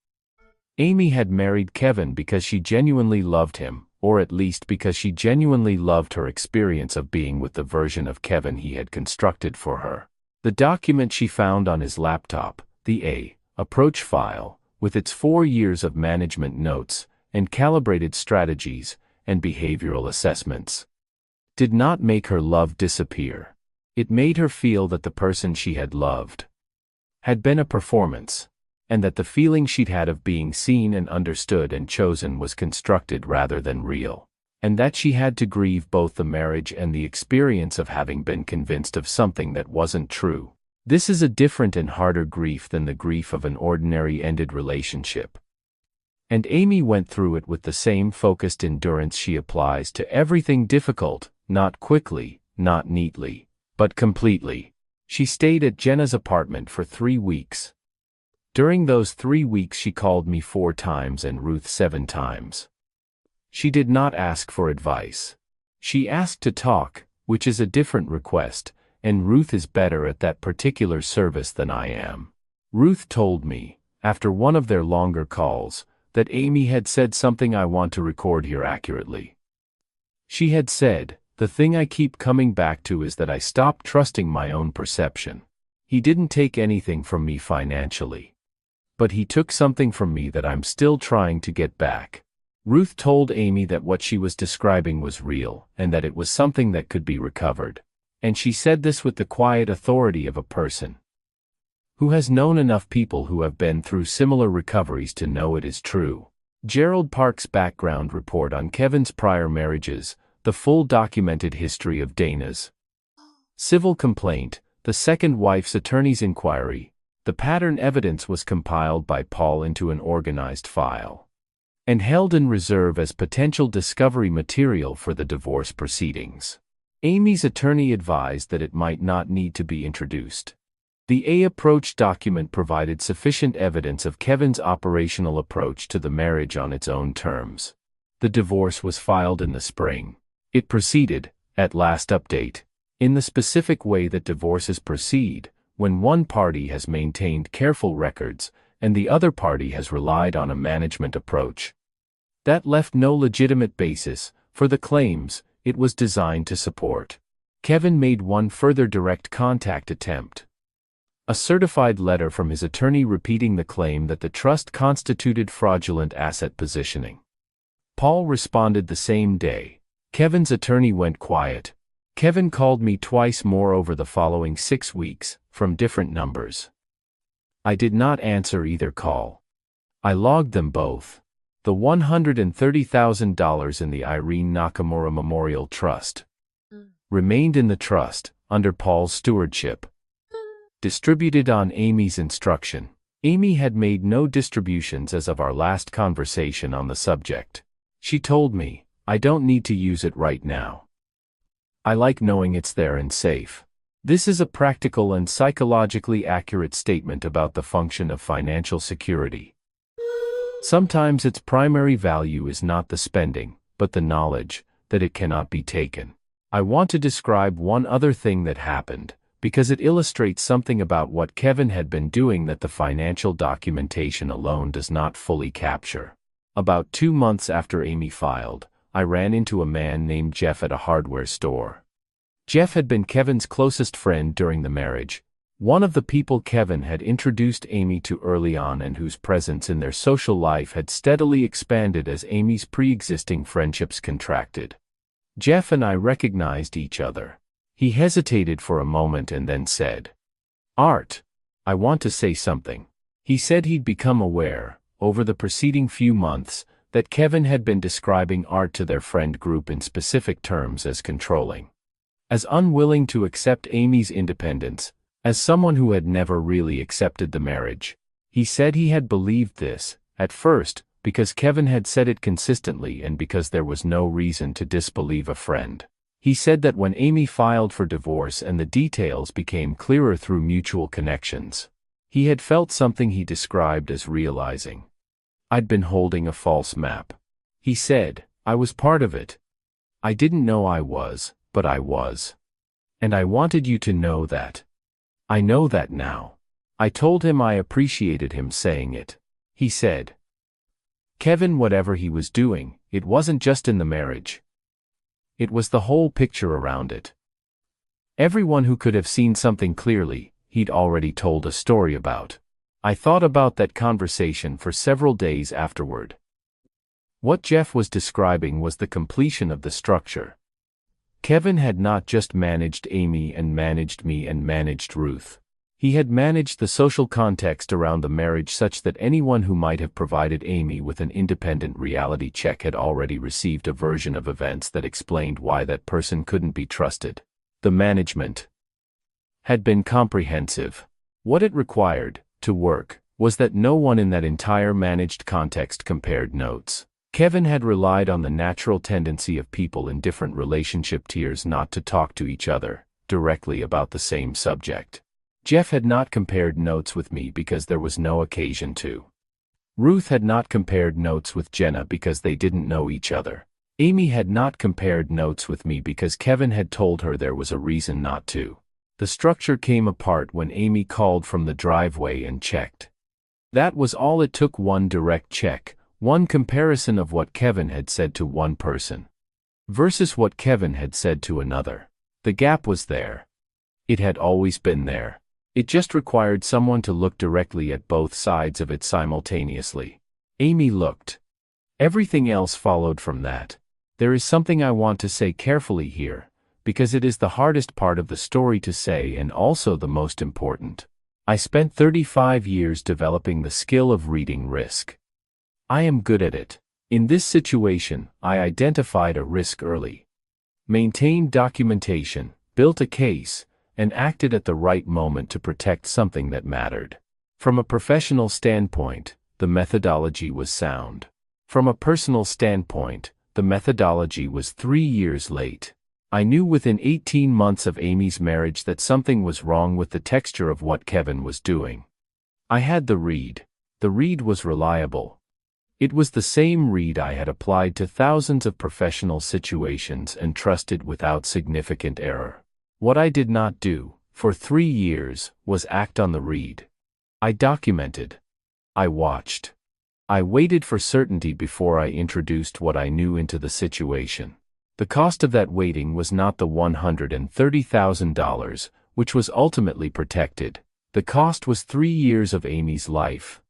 Amy had married Kevin because she genuinely loved him, or at least because she genuinely loved her experience of being with the version of Kevin he had constructed for her. The document she found on his laptop, the approach file, with its 4 years of management notes and calibrated strategies and behavioral assessments, did not make her love disappear. It made her feel that the person she had loved had been a performance, and that the feeling she'd had of being seen and understood and chosen was constructed rather than real, and that she had to grieve both the marriage and the experience of having been convinced of something that wasn't true. This is a different and harder grief than the grief of an ordinary ended relationship. And Amy went through it with the same focused endurance she applies to everything difficult, not quickly, not neatly, but completely. She stayed at Jenna's apartment for 3 weeks. During those 3 weeks she called me 4 times and Ruth 7 times. She did not ask for advice. She asked to talk, which is a different request, and Ruth is better at that particular service than I am. Ruth told me, after one of their longer calls, that Amy had said something I want to record here accurately. She had said, "The thing I keep coming back to is that I stopped trusting my own perception. He didn't take anything from me financially, but he took something from me that I'm still trying to get back." Ruth told Amy that what she was describing was real, and that it was something that could be recovered. And she said this with the quiet authority of a person who has known enough people who have been through similar recoveries to know it is true. Gerald Park's background report on Kevin's prior marriages, the full documented history of Dana's civil complaint, the second wife's attorney's inquiry, the pattern evidence was compiled by Paul into an organized file and held in reserve as potential discovery material for the divorce proceedings. Amy's attorney advised that it might not need to be introduced. The approach document provided sufficient evidence of Kevin's operational approach to the marriage on its own terms. The divorce was filed in the spring. It proceeded, at last update, in the specific way that divorces proceed, when one party has maintained careful records and the other party has relied on a management approach that left no legitimate basis for the claims it was designed to support. Kevin made one further direct contact attempt. A certified letter from his attorney repeating the claim that the trust constituted fraudulent asset positioning. Paul responded the same day. Kevin's attorney went quiet. Kevin called me twice more over the following 6 weeks, from different numbers. I did not answer either call. I logged them both. The $130,000 in the Irene Nakamura Memorial Trust remained in the trust, under Paul's stewardship. Distributed on Amy's instruction. Amy had made no distributions as of our last conversation on the subject. She told me, "I don't need to use it right now. I like knowing it's there and safe." This is a practical and psychologically accurate statement about the function of financial security. Sometimes its primary value is not the spending, but the knowledge that it cannot be taken. I want to describe one other thing that happened, because it illustrates something about what Kevin had been doing that the financial documentation alone does not fully capture. About 2 months after Amy filed, I ran into a man named Jeff at a hardware store. Jeff had been Kevin's closest friend during the marriage, one of the people Kevin had introduced Amy to early on and whose presence in their social life had steadily expanded as Amy's pre-existing friendships contracted. Jeff and I recognized each other. He hesitated for a moment and then said, "Art, I want to say something." He said he'd become aware, over the preceding few months, that Kevin had been describing Art to their friend group in specific terms as controlling, as unwilling to accept Amy's independence, as someone who had never really accepted the marriage. He said he had believed this, at first, because Kevin had said it consistently and because there was no reason to disbelieve a friend. He said that when Amy filed for divorce and the details became clearer through mutual connections, He had felt something he described as realizing. I'd been holding a false map. He said, I was part of it. I didn't know I was, but I was. And I wanted you to know that. I know that now. I told him I appreciated him saying it. He said, Kevin, whatever he was doing, it wasn't just in the marriage. It was the whole picture around it. Everyone who could have seen something clearly, he'd already told a story about. I thought about that conversation for several days afterward. What Jeff was describing was the completion of the structure. Kevin had not just managed Amy and managed me and managed Ruth. He had managed the social context around the marriage such that anyone who might have provided Amy with an independent reality check had already received a version of events that explained why that person couldn't be trusted. The management had been comprehensive. What it required, to work, was that no one in that entire managed context compared notes. Kevin had relied on the natural tendency of people in different relationship tiers not to talk to each other directly about the same subject. Jeff had not compared notes with me because there was no occasion to. Ruth had not compared notes with Jenna because they didn't know each other. Amy had not compared notes with me because Kevin had told her there was a reason not to. The structure came apart when Amy called from the driveway and checked. That was all it took, one direct check, one comparison of what Kevin had said to one person versus what Kevin had said to another. The gap was there. It had always been there. It just required someone to look directly at both sides of it simultaneously. Amy looked. Everything else followed from that. There is something I want to say carefully here, because it is the hardest part of the story to say and also the most important. I spent 35 years developing the skill of reading risk. I am good at it. In this situation, I identified a risk early, maintained documentation, built a case, and acted at the right moment to protect something that mattered. From a professional standpoint, the methodology was sound. From a personal standpoint, the methodology was 3 years late. I knew within 18 months of Amy's marriage that something was wrong with the texture of what Kevin was doing. I had the read. The read was reliable. It was the same read I had applied to thousands of professional situations and trusted without significant error. What I did not do, for 3 years, was act on the read. I documented. I watched. I waited for certainty before I introduced what I knew into the situation. The cost of that waiting was not the $130,000, which was ultimately protected. The cost was 3 years of Amy's life.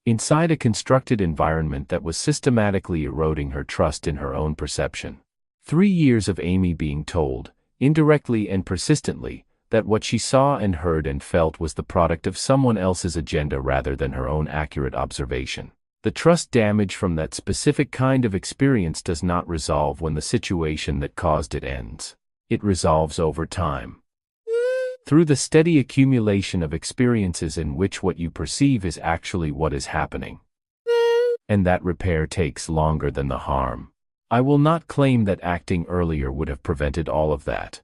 Inside a constructed environment that was systematically eroding her trust in her own perception. 3 years of Amy being told, indirectly and persistently, that what she saw and heard and felt was the product of someone else's agenda rather than her own accurate observation. The trust damage from that specific kind of experience does not resolve when the situation that caused it ends. It resolves over time. Through the steady accumulation of experiences in which what you perceive is actually what is happening. And that repair takes longer than the harm. I will not claim that acting earlier would have prevented all of that.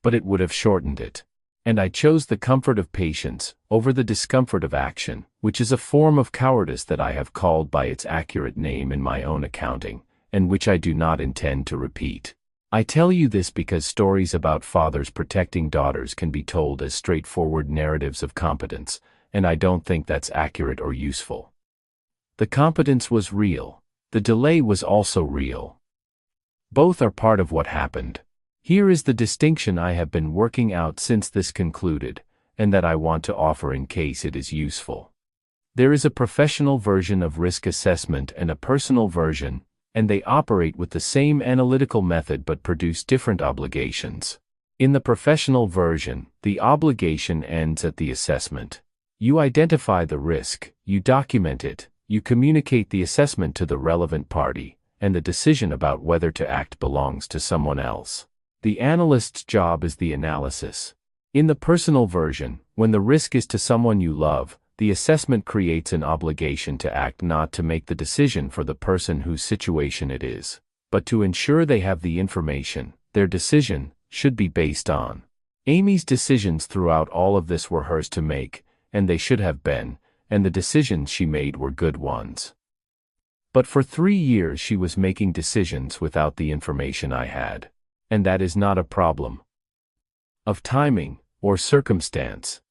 But it would have shortened it. And I chose the comfort of patience over the discomfort of action, which is a form of cowardice that I have called by its accurate name in my own accounting, and which I do not intend to repeat. I tell you this because stories about fathers protecting daughters can be told as straightforward narratives of competence, and I don't think that's accurate or useful. The competence was real. The delay was also real. Both are part of what happened. Here is the distinction I have been working out since this concluded, and that I want to offer in case it is useful. There is a professional version of risk assessment and a personal version, and they operate with the same analytical method but produce different obligations. In the professional version, the obligation ends at the assessment. You identify the risk, you document it, you communicate the assessment to the relevant party, and the decision about whether to act belongs to someone else. The analyst's job is the analysis. In the personal version, when the risk is to someone you love, the assessment creates an obligation to act, not to make the decision for the person whose situation it is, but to ensure they have the information. Their decision should be based on. Amy's decisions throughout all of this were hers to make, and they should have been, and the decisions she made were good ones. But for 3 years she was making decisions without the information I had. And that is not a problem of timing or circumstance.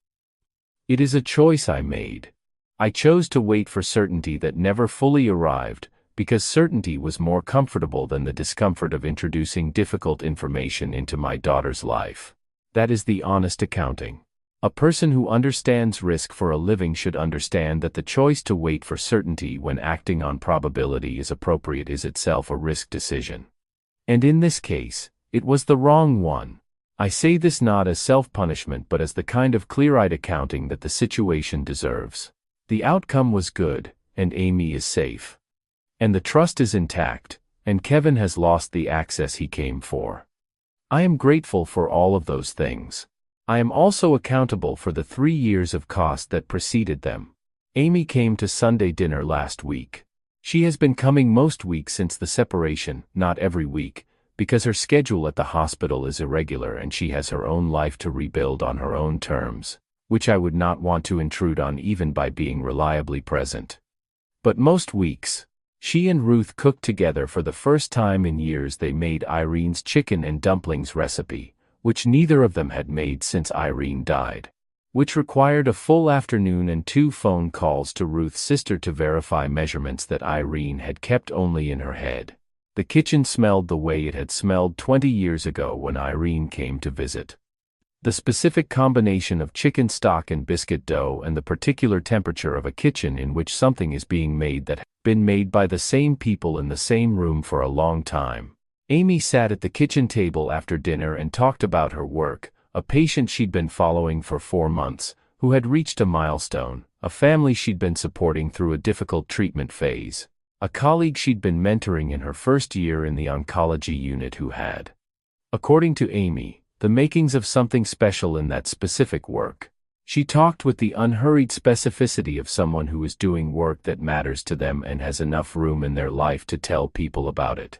It is a choice I made. I chose to wait for certainty that never fully arrived, because certainty was more comfortable than the discomfort of introducing difficult information into my daughter's life. That is the honest accounting. A person who understands risk for a living should understand that the choice to wait for certainty when acting on probability is appropriate is itself a risk decision. And in this case, it was the wrong one. I say this not as self-punishment but as the kind of clear-eyed accounting that the situation deserves. The outcome was good, and Amy is safe. And the trust is intact, and Kevin has lost the access he came for. I am grateful for all of those things. I am also accountable for the 3 years of cost that preceded them. Amy came to Sunday dinner last week. She has been coming most weeks since the separation, not every week, because her schedule at the hospital is irregular and she has her own life to rebuild on her own terms, which I would not want to intrude on even by being reliably present. But most weeks, she and Ruth cooked together. For the first time in years they made Irene's chicken and dumplings recipe, which neither of them had made since Irene died, which required a full afternoon and 2 phone calls to Ruth's sister to verify measurements that Irene had kept only in her head. The kitchen smelled the way it had smelled 20 years ago when Irene came to visit. The specific combination of chicken stock and biscuit dough and the particular temperature of a kitchen in which something is being made that had been made by the same people in the same room for a long time. Amy sat at the kitchen table after dinner and talked about her work, a patient she'd been following for 4 months, who had reached a milestone, a family she'd been supporting through a difficult treatment phase, a colleague she'd been mentoring in her first year in the oncology unit who had, according to Amy, the makings of something special in that specific work. She talked with the unhurried specificity of someone who is doing work that matters to them and has enough room in their life to tell people about it.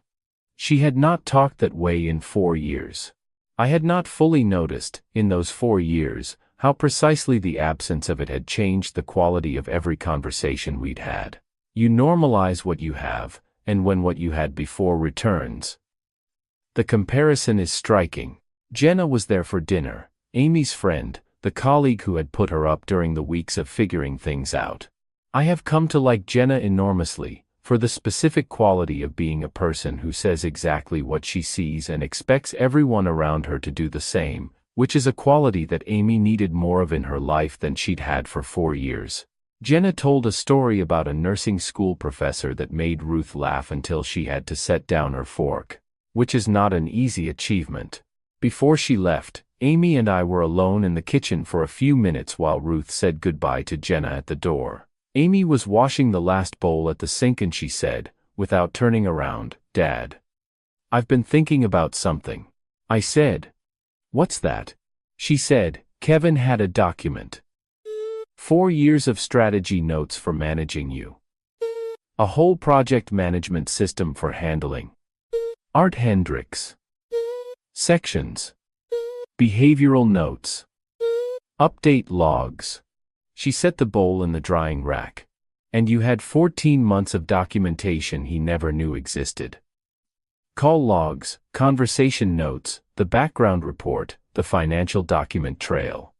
She had not talked that way in 4 years. I had not fully noticed, in those 4 years, how precisely the absence of it had changed the quality of every conversation we'd had. You normalize what you have, and when what you had before returns. The comparison is striking. Jenna was there for dinner, Amy's friend, the colleague who had put her up during the weeks of figuring things out. I have come to like Jenna enormously, for the specific quality of being a person who says exactly what she sees and expects everyone around her to do the same, which is a quality that Amy needed more of in her life than she'd had for 4 years. Jenna told a story about a nursing school professor that made Ruth laugh until she had to set down her fork, which is not an easy achievement. Before she left, Amy and I were alone in the kitchen for a few minutes while Ruth said goodbye to Jenna at the door. Amy was washing the last bowl at the sink and she said, without turning around, "Dad, I've been thinking about something." I said, "What's that?" She said, "Kevin had a document. 4 years of strategy notes for managing you. A whole project management system for handling. Art Hendricks. Sections. Behavioral notes. Update logs." She set the bowl in the drying rack. "And you had 14 months of documentation he never knew existed. Call logs, conversation notes, the background report, the financial document trail.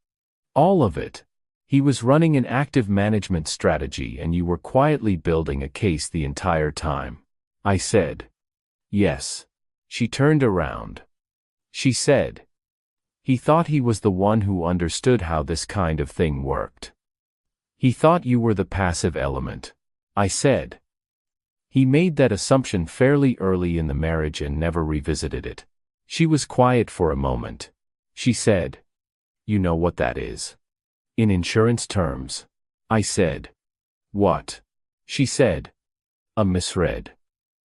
All of it. He was running an active management strategy and you were quietly building a case the entire time." I said, "Yes." She turned around. She said, "He thought he was the one who understood how this kind of thing worked. He thought you were the passive element." I said, "He made that assumption fairly early in the marriage and never revisited it." She was quiet for a moment. She said, "You know what that is? In insurance terms." I said, "What?" She said, "A misread.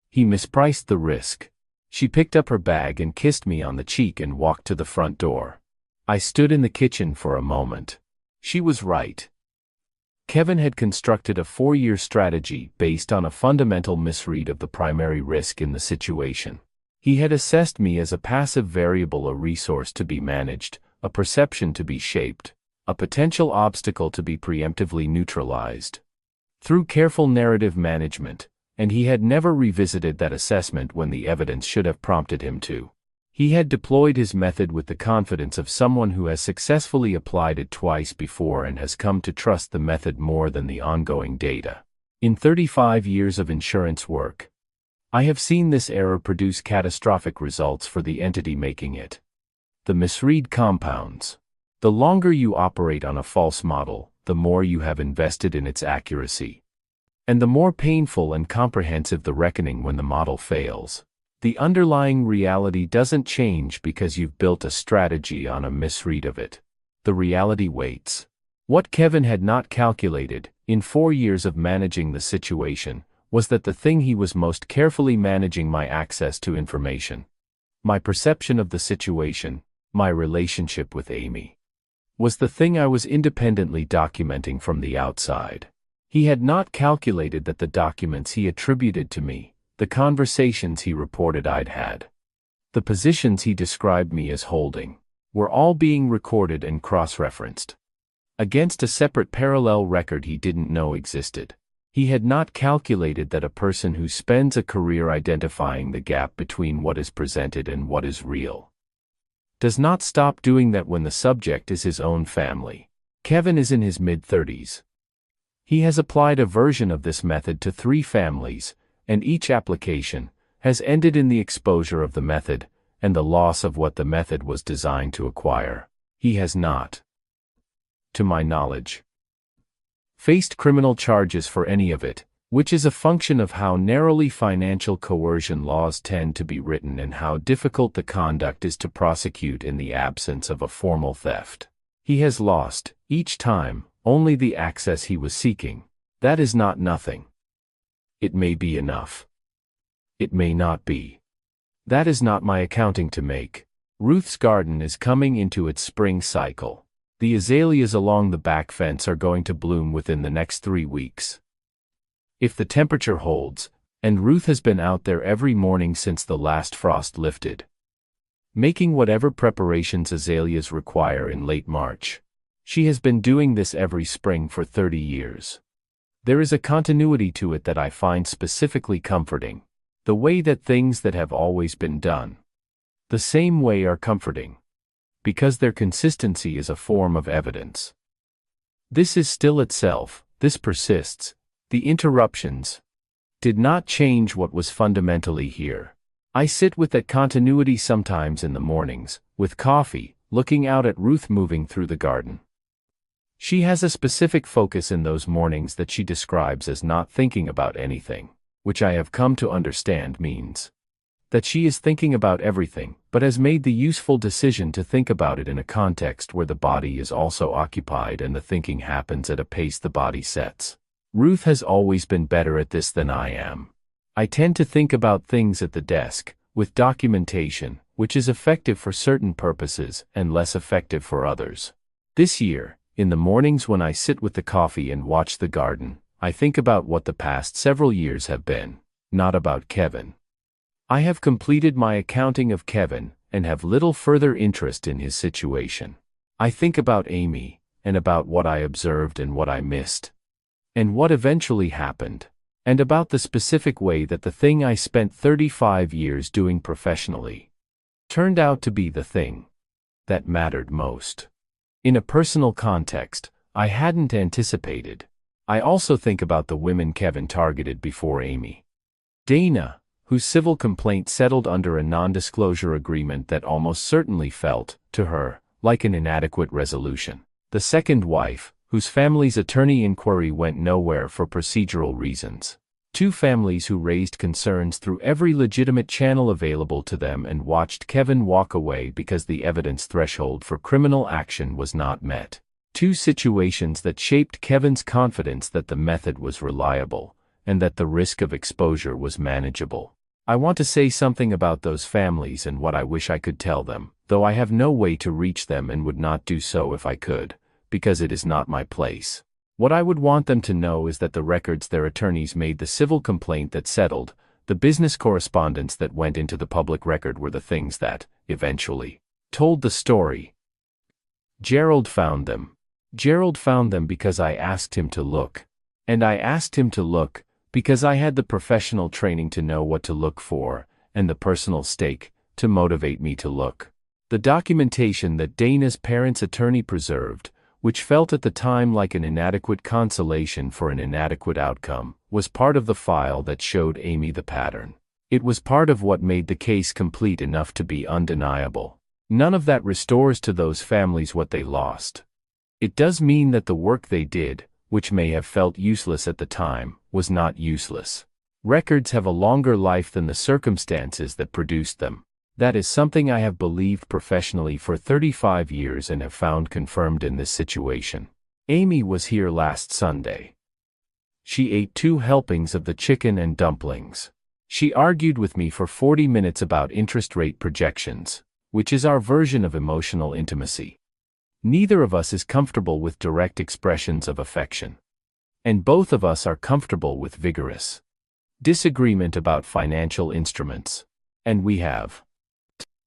He mispriced the risk." She picked up her bag and kissed me on the cheek and walked to the front door. I stood in the kitchen for a moment. She was right. Kevin had constructed a 4-year strategy based on a fundamental misread of the primary risk in the situation. He had assessed me as a passive variable, a resource to be managed, a perception to be shaped, a potential obstacle to be preemptively neutralized through careful narrative management, and he had never revisited that assessment when the evidence should have prompted him to. He had deployed his method with the confidence of someone who has successfully applied it twice before and has come to trust the method more than the ongoing data. In 35 years of insurance work, I have seen this error produce catastrophic results for the entity making it. The misread compounds. The longer you operate on a false model, the more you have invested in its accuracy. And the more painful and comprehensive the reckoning when the model fails. The underlying reality doesn't change because you've built a strategy on a misread of it. The reality waits. What Kevin had not calculated, in 4 years of managing the situation, was that the thing he was most carefully managing, my access to information, my perception of the situation, my relationship with Amy, was the thing I was independently documenting from the outside. He had not calculated that the documents he attributed to me, the conversations he reported I'd had, the positions he described me as holding, were all being recorded and cross-referenced against a separate parallel record he didn't know existed. He had not calculated that a person who spends a career identifying the gap between what is presented and what is real does not stop doing that when the subject is his own family. Kevin is in his mid-30s. He has applied a version of this method to 3 families, and each application has ended in the exposure of the method and the loss of what the method was designed to acquire. He has not, to my knowledge, faced criminal charges for any of it, which is a function of how narrowly financial coercion laws tend to be written and how difficult the conduct is to prosecute in the absence of a formal theft. He has lost, each time, only the access he was seeking. That is not nothing. It may be enough. It may not be. That is not my accounting to make. Ruth's garden is coming into its spring cycle. The azaleas along the back fence are going to bloom within the next 3 weeks. If the temperature holds, and Ruth has been out there every morning since the last frost lifted, making whatever preparations azaleas require in late March. She has been doing this every spring for 30 years. There is a continuity to it that I find specifically comforting. The way that things that have always been done the same way are comforting, because their consistency is a form of evidence. This is still itself, this persists. The interruptions did not change what was fundamentally here. I sit with that continuity sometimes in the mornings, with coffee, looking out at Ruth moving through the garden. She has a specific focus in those mornings that she describes as not thinking about anything, which I have come to understand means that she is thinking about everything, but has made the useful decision to think about it in a context where the body is also occupied and the thinking happens at a pace the body sets. Ruth has always been better at this than I am. I tend to think about things at the desk, with documentation, which is effective for certain purposes and less effective for others. This year, in the mornings when I sit with the coffee and watch the garden, I think about what the past several years have been, not about Kevin. I have completed my accounting of Kevin and have little further interest in his situation. I think about Amy, and about what I observed and what I missed, and what eventually happened, and about the specific way that the thing I spent 35 years doing professionally turned out to be the thing that mattered most. In a personal context, I hadn't anticipated. I also think about the women Kevin targeted before Amy. Dana, whose civil complaint settled under a non-disclosure agreement that almost certainly felt, to her, like an inadequate resolution. The second wife, whose family's attorney inquiry went nowhere for procedural reasons. 2 families who raised concerns through every legitimate channel available to them and watched Kevin walk away because the evidence threshold for criminal action was not met. 2 situations that shaped Kevin's confidence that the method was reliable, and that the risk of exposure was manageable. I want to say something about those families and what I wish I could tell them, though I have no way to reach them and would not do so if I could, because it is not my place. What I would want them to know is that the records their attorneys made the civil complaint that settled, the business correspondence that went into the public record were the things that, eventually, told the story. Gerald found them. Gerald found them because I asked him to look. And I asked him to look because I had the professional training to know what to look for, and the personal stake to motivate me to look. The documentation that Dana's parents' attorney preserved, which felt at the time like an inadequate consolation for an inadequate outcome, was part of the file that showed Amy the pattern. It was part of what made the case complete enough to be undeniable. None of that restores to those families what they lost. It does mean that the work they did, which may have felt useless at the time, was not useless. Records have a longer life than the circumstances that produced them. That is something I have believed professionally for 35 years and have found confirmed in this situation. Amy was here last Sunday. She ate 2 helpings of the chicken and dumplings. She argued with me for 40 minutes about interest rate projections, which is our version of emotional intimacy. Neither of us is comfortable with direct expressions of affection. And both of us are comfortable with vigorous disagreement about financial instruments. And we have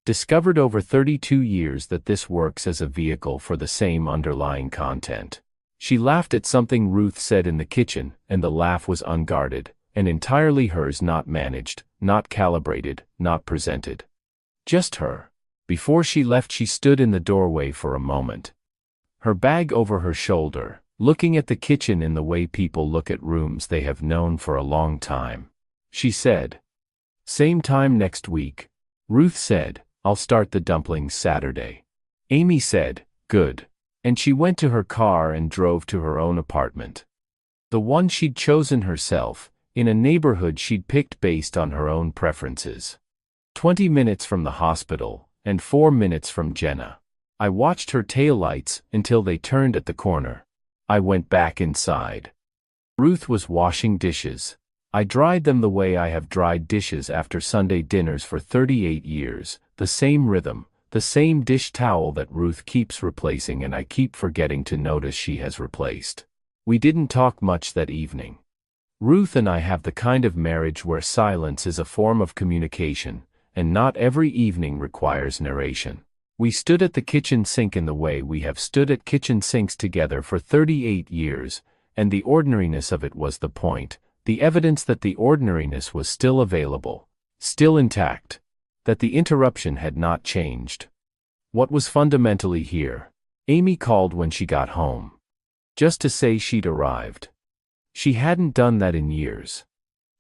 discovered over 32 years that this works as a vehicle for the same underlying content. She laughed at something Ruth said in the kitchen, and the laugh was unguarded, and entirely hers, not managed, not calibrated, not presented. Just her. Before she left, she stood in the doorway for a moment, her bag over her shoulder, looking at the kitchen in the way people look at rooms they have known for a long time. She said, "Same time next week." Ruth said, "I'll start the dumplings Saturday." Amy said, "Good." And she went to her car and drove to her own apartment. The one she'd chosen herself, in a neighborhood she'd picked based on her own preferences. 20 minutes from the hospital, and 4 minutes from Jenna. I watched her taillights until they turned at the corner. I went back inside. Ruth was washing dishes. I dried them the way I have dried dishes after Sunday dinners for 38 years, the same rhythm, the same dish towel that Ruth keeps replacing and I keep forgetting to notice she has replaced. We didn't talk much that evening. Ruth and I have the kind of marriage where silence is a form of communication, and not every evening requires narration. We stood at the kitchen sink in the way we have stood at kitchen sinks together for 38 years, and the ordinariness of it was the point, the evidence that the ordinariness was still available, still intact, that the interruption had not changed. What was fundamentally here? Amy called when she got home, just to say she'd arrived. She hadn't done that in years.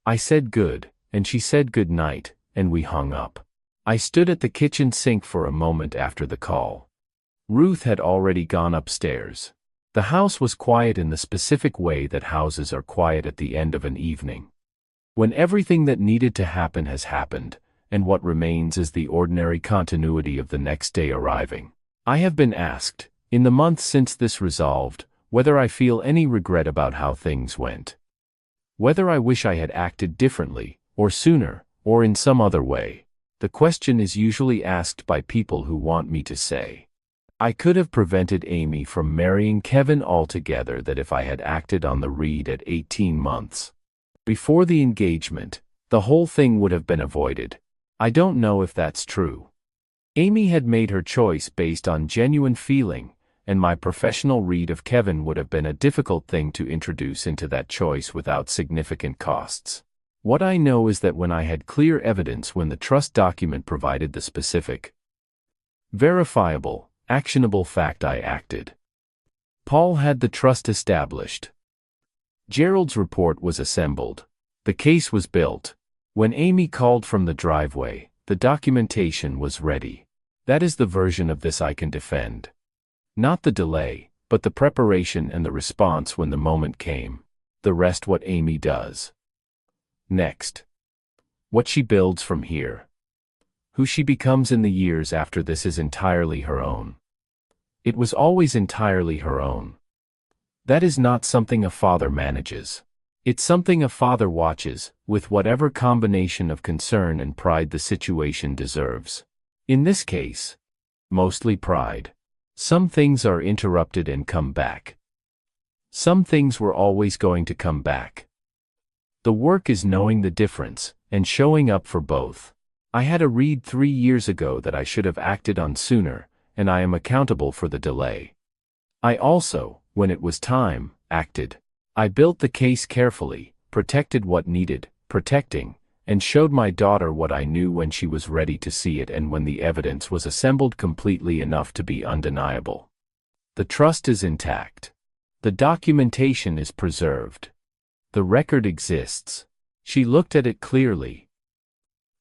I said good, and she said good night, and we hung up. I stood at the kitchen sink for a moment after the call. Ruth had already gone upstairs. The house was quiet in the specific way that houses are quiet at the end of an evening, when everything that needed to happen has happened, and what remains is the ordinary continuity of the next day arriving. I have been asked, in the months since this resolved, whether I feel any regret about how things went. Whether I wish I had acted differently, or sooner, or in some other way. The question is usually asked by people who want me to say, I could have prevented Amy from marrying Kevin altogether, that if I had acted on the read at 18 months before the engagement, the whole thing would have been avoided. I don't know if that's true. Amy had made her choice based on genuine feeling, and my professional read of Kevin would have been a difficult thing to introduce into that choice without significant costs. What I know is that when I had clear evidence, when the trust document provided the specific, verifiable, actionable fact, I acted. Paul had the trust established. Gerald's report was assembled. The case was built. When Amy called from the driveway, the documentation was ready. That is the version of this I can defend. Not the delay, but the preparation and the response when the moment came. The rest what Amy does next. What she builds from here. Who she becomes in the years after this is entirely her own. It was always entirely her own. That is not something a father manages. It's something a father watches, with whatever combination of concern and pride the situation deserves. In this case, mostly pride. Some things are interrupted and come back. Some things were always going to come back. The work is knowing the difference, and showing up for both. I had a read 3 years ago that I should have acted on sooner, and I am accountable for the delay. I also, when it was time, acted. I built the case carefully, protected what needed protecting, and showed my daughter what I knew when she was ready to see it and when the evidence was assembled completely enough to be undeniable. The trust is intact. The documentation is preserved. The record exists. She looked at it clearly.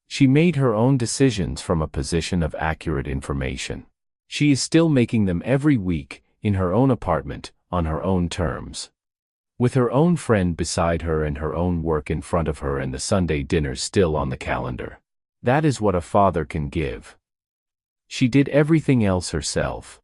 She made her own decisions from a position of accurate information. She is still making them every week, in her own apartment, on her own terms. With her own friend beside her and her own work in front of her and the Sunday dinners still on the calendar. That is what a father can give. She did everything else herself.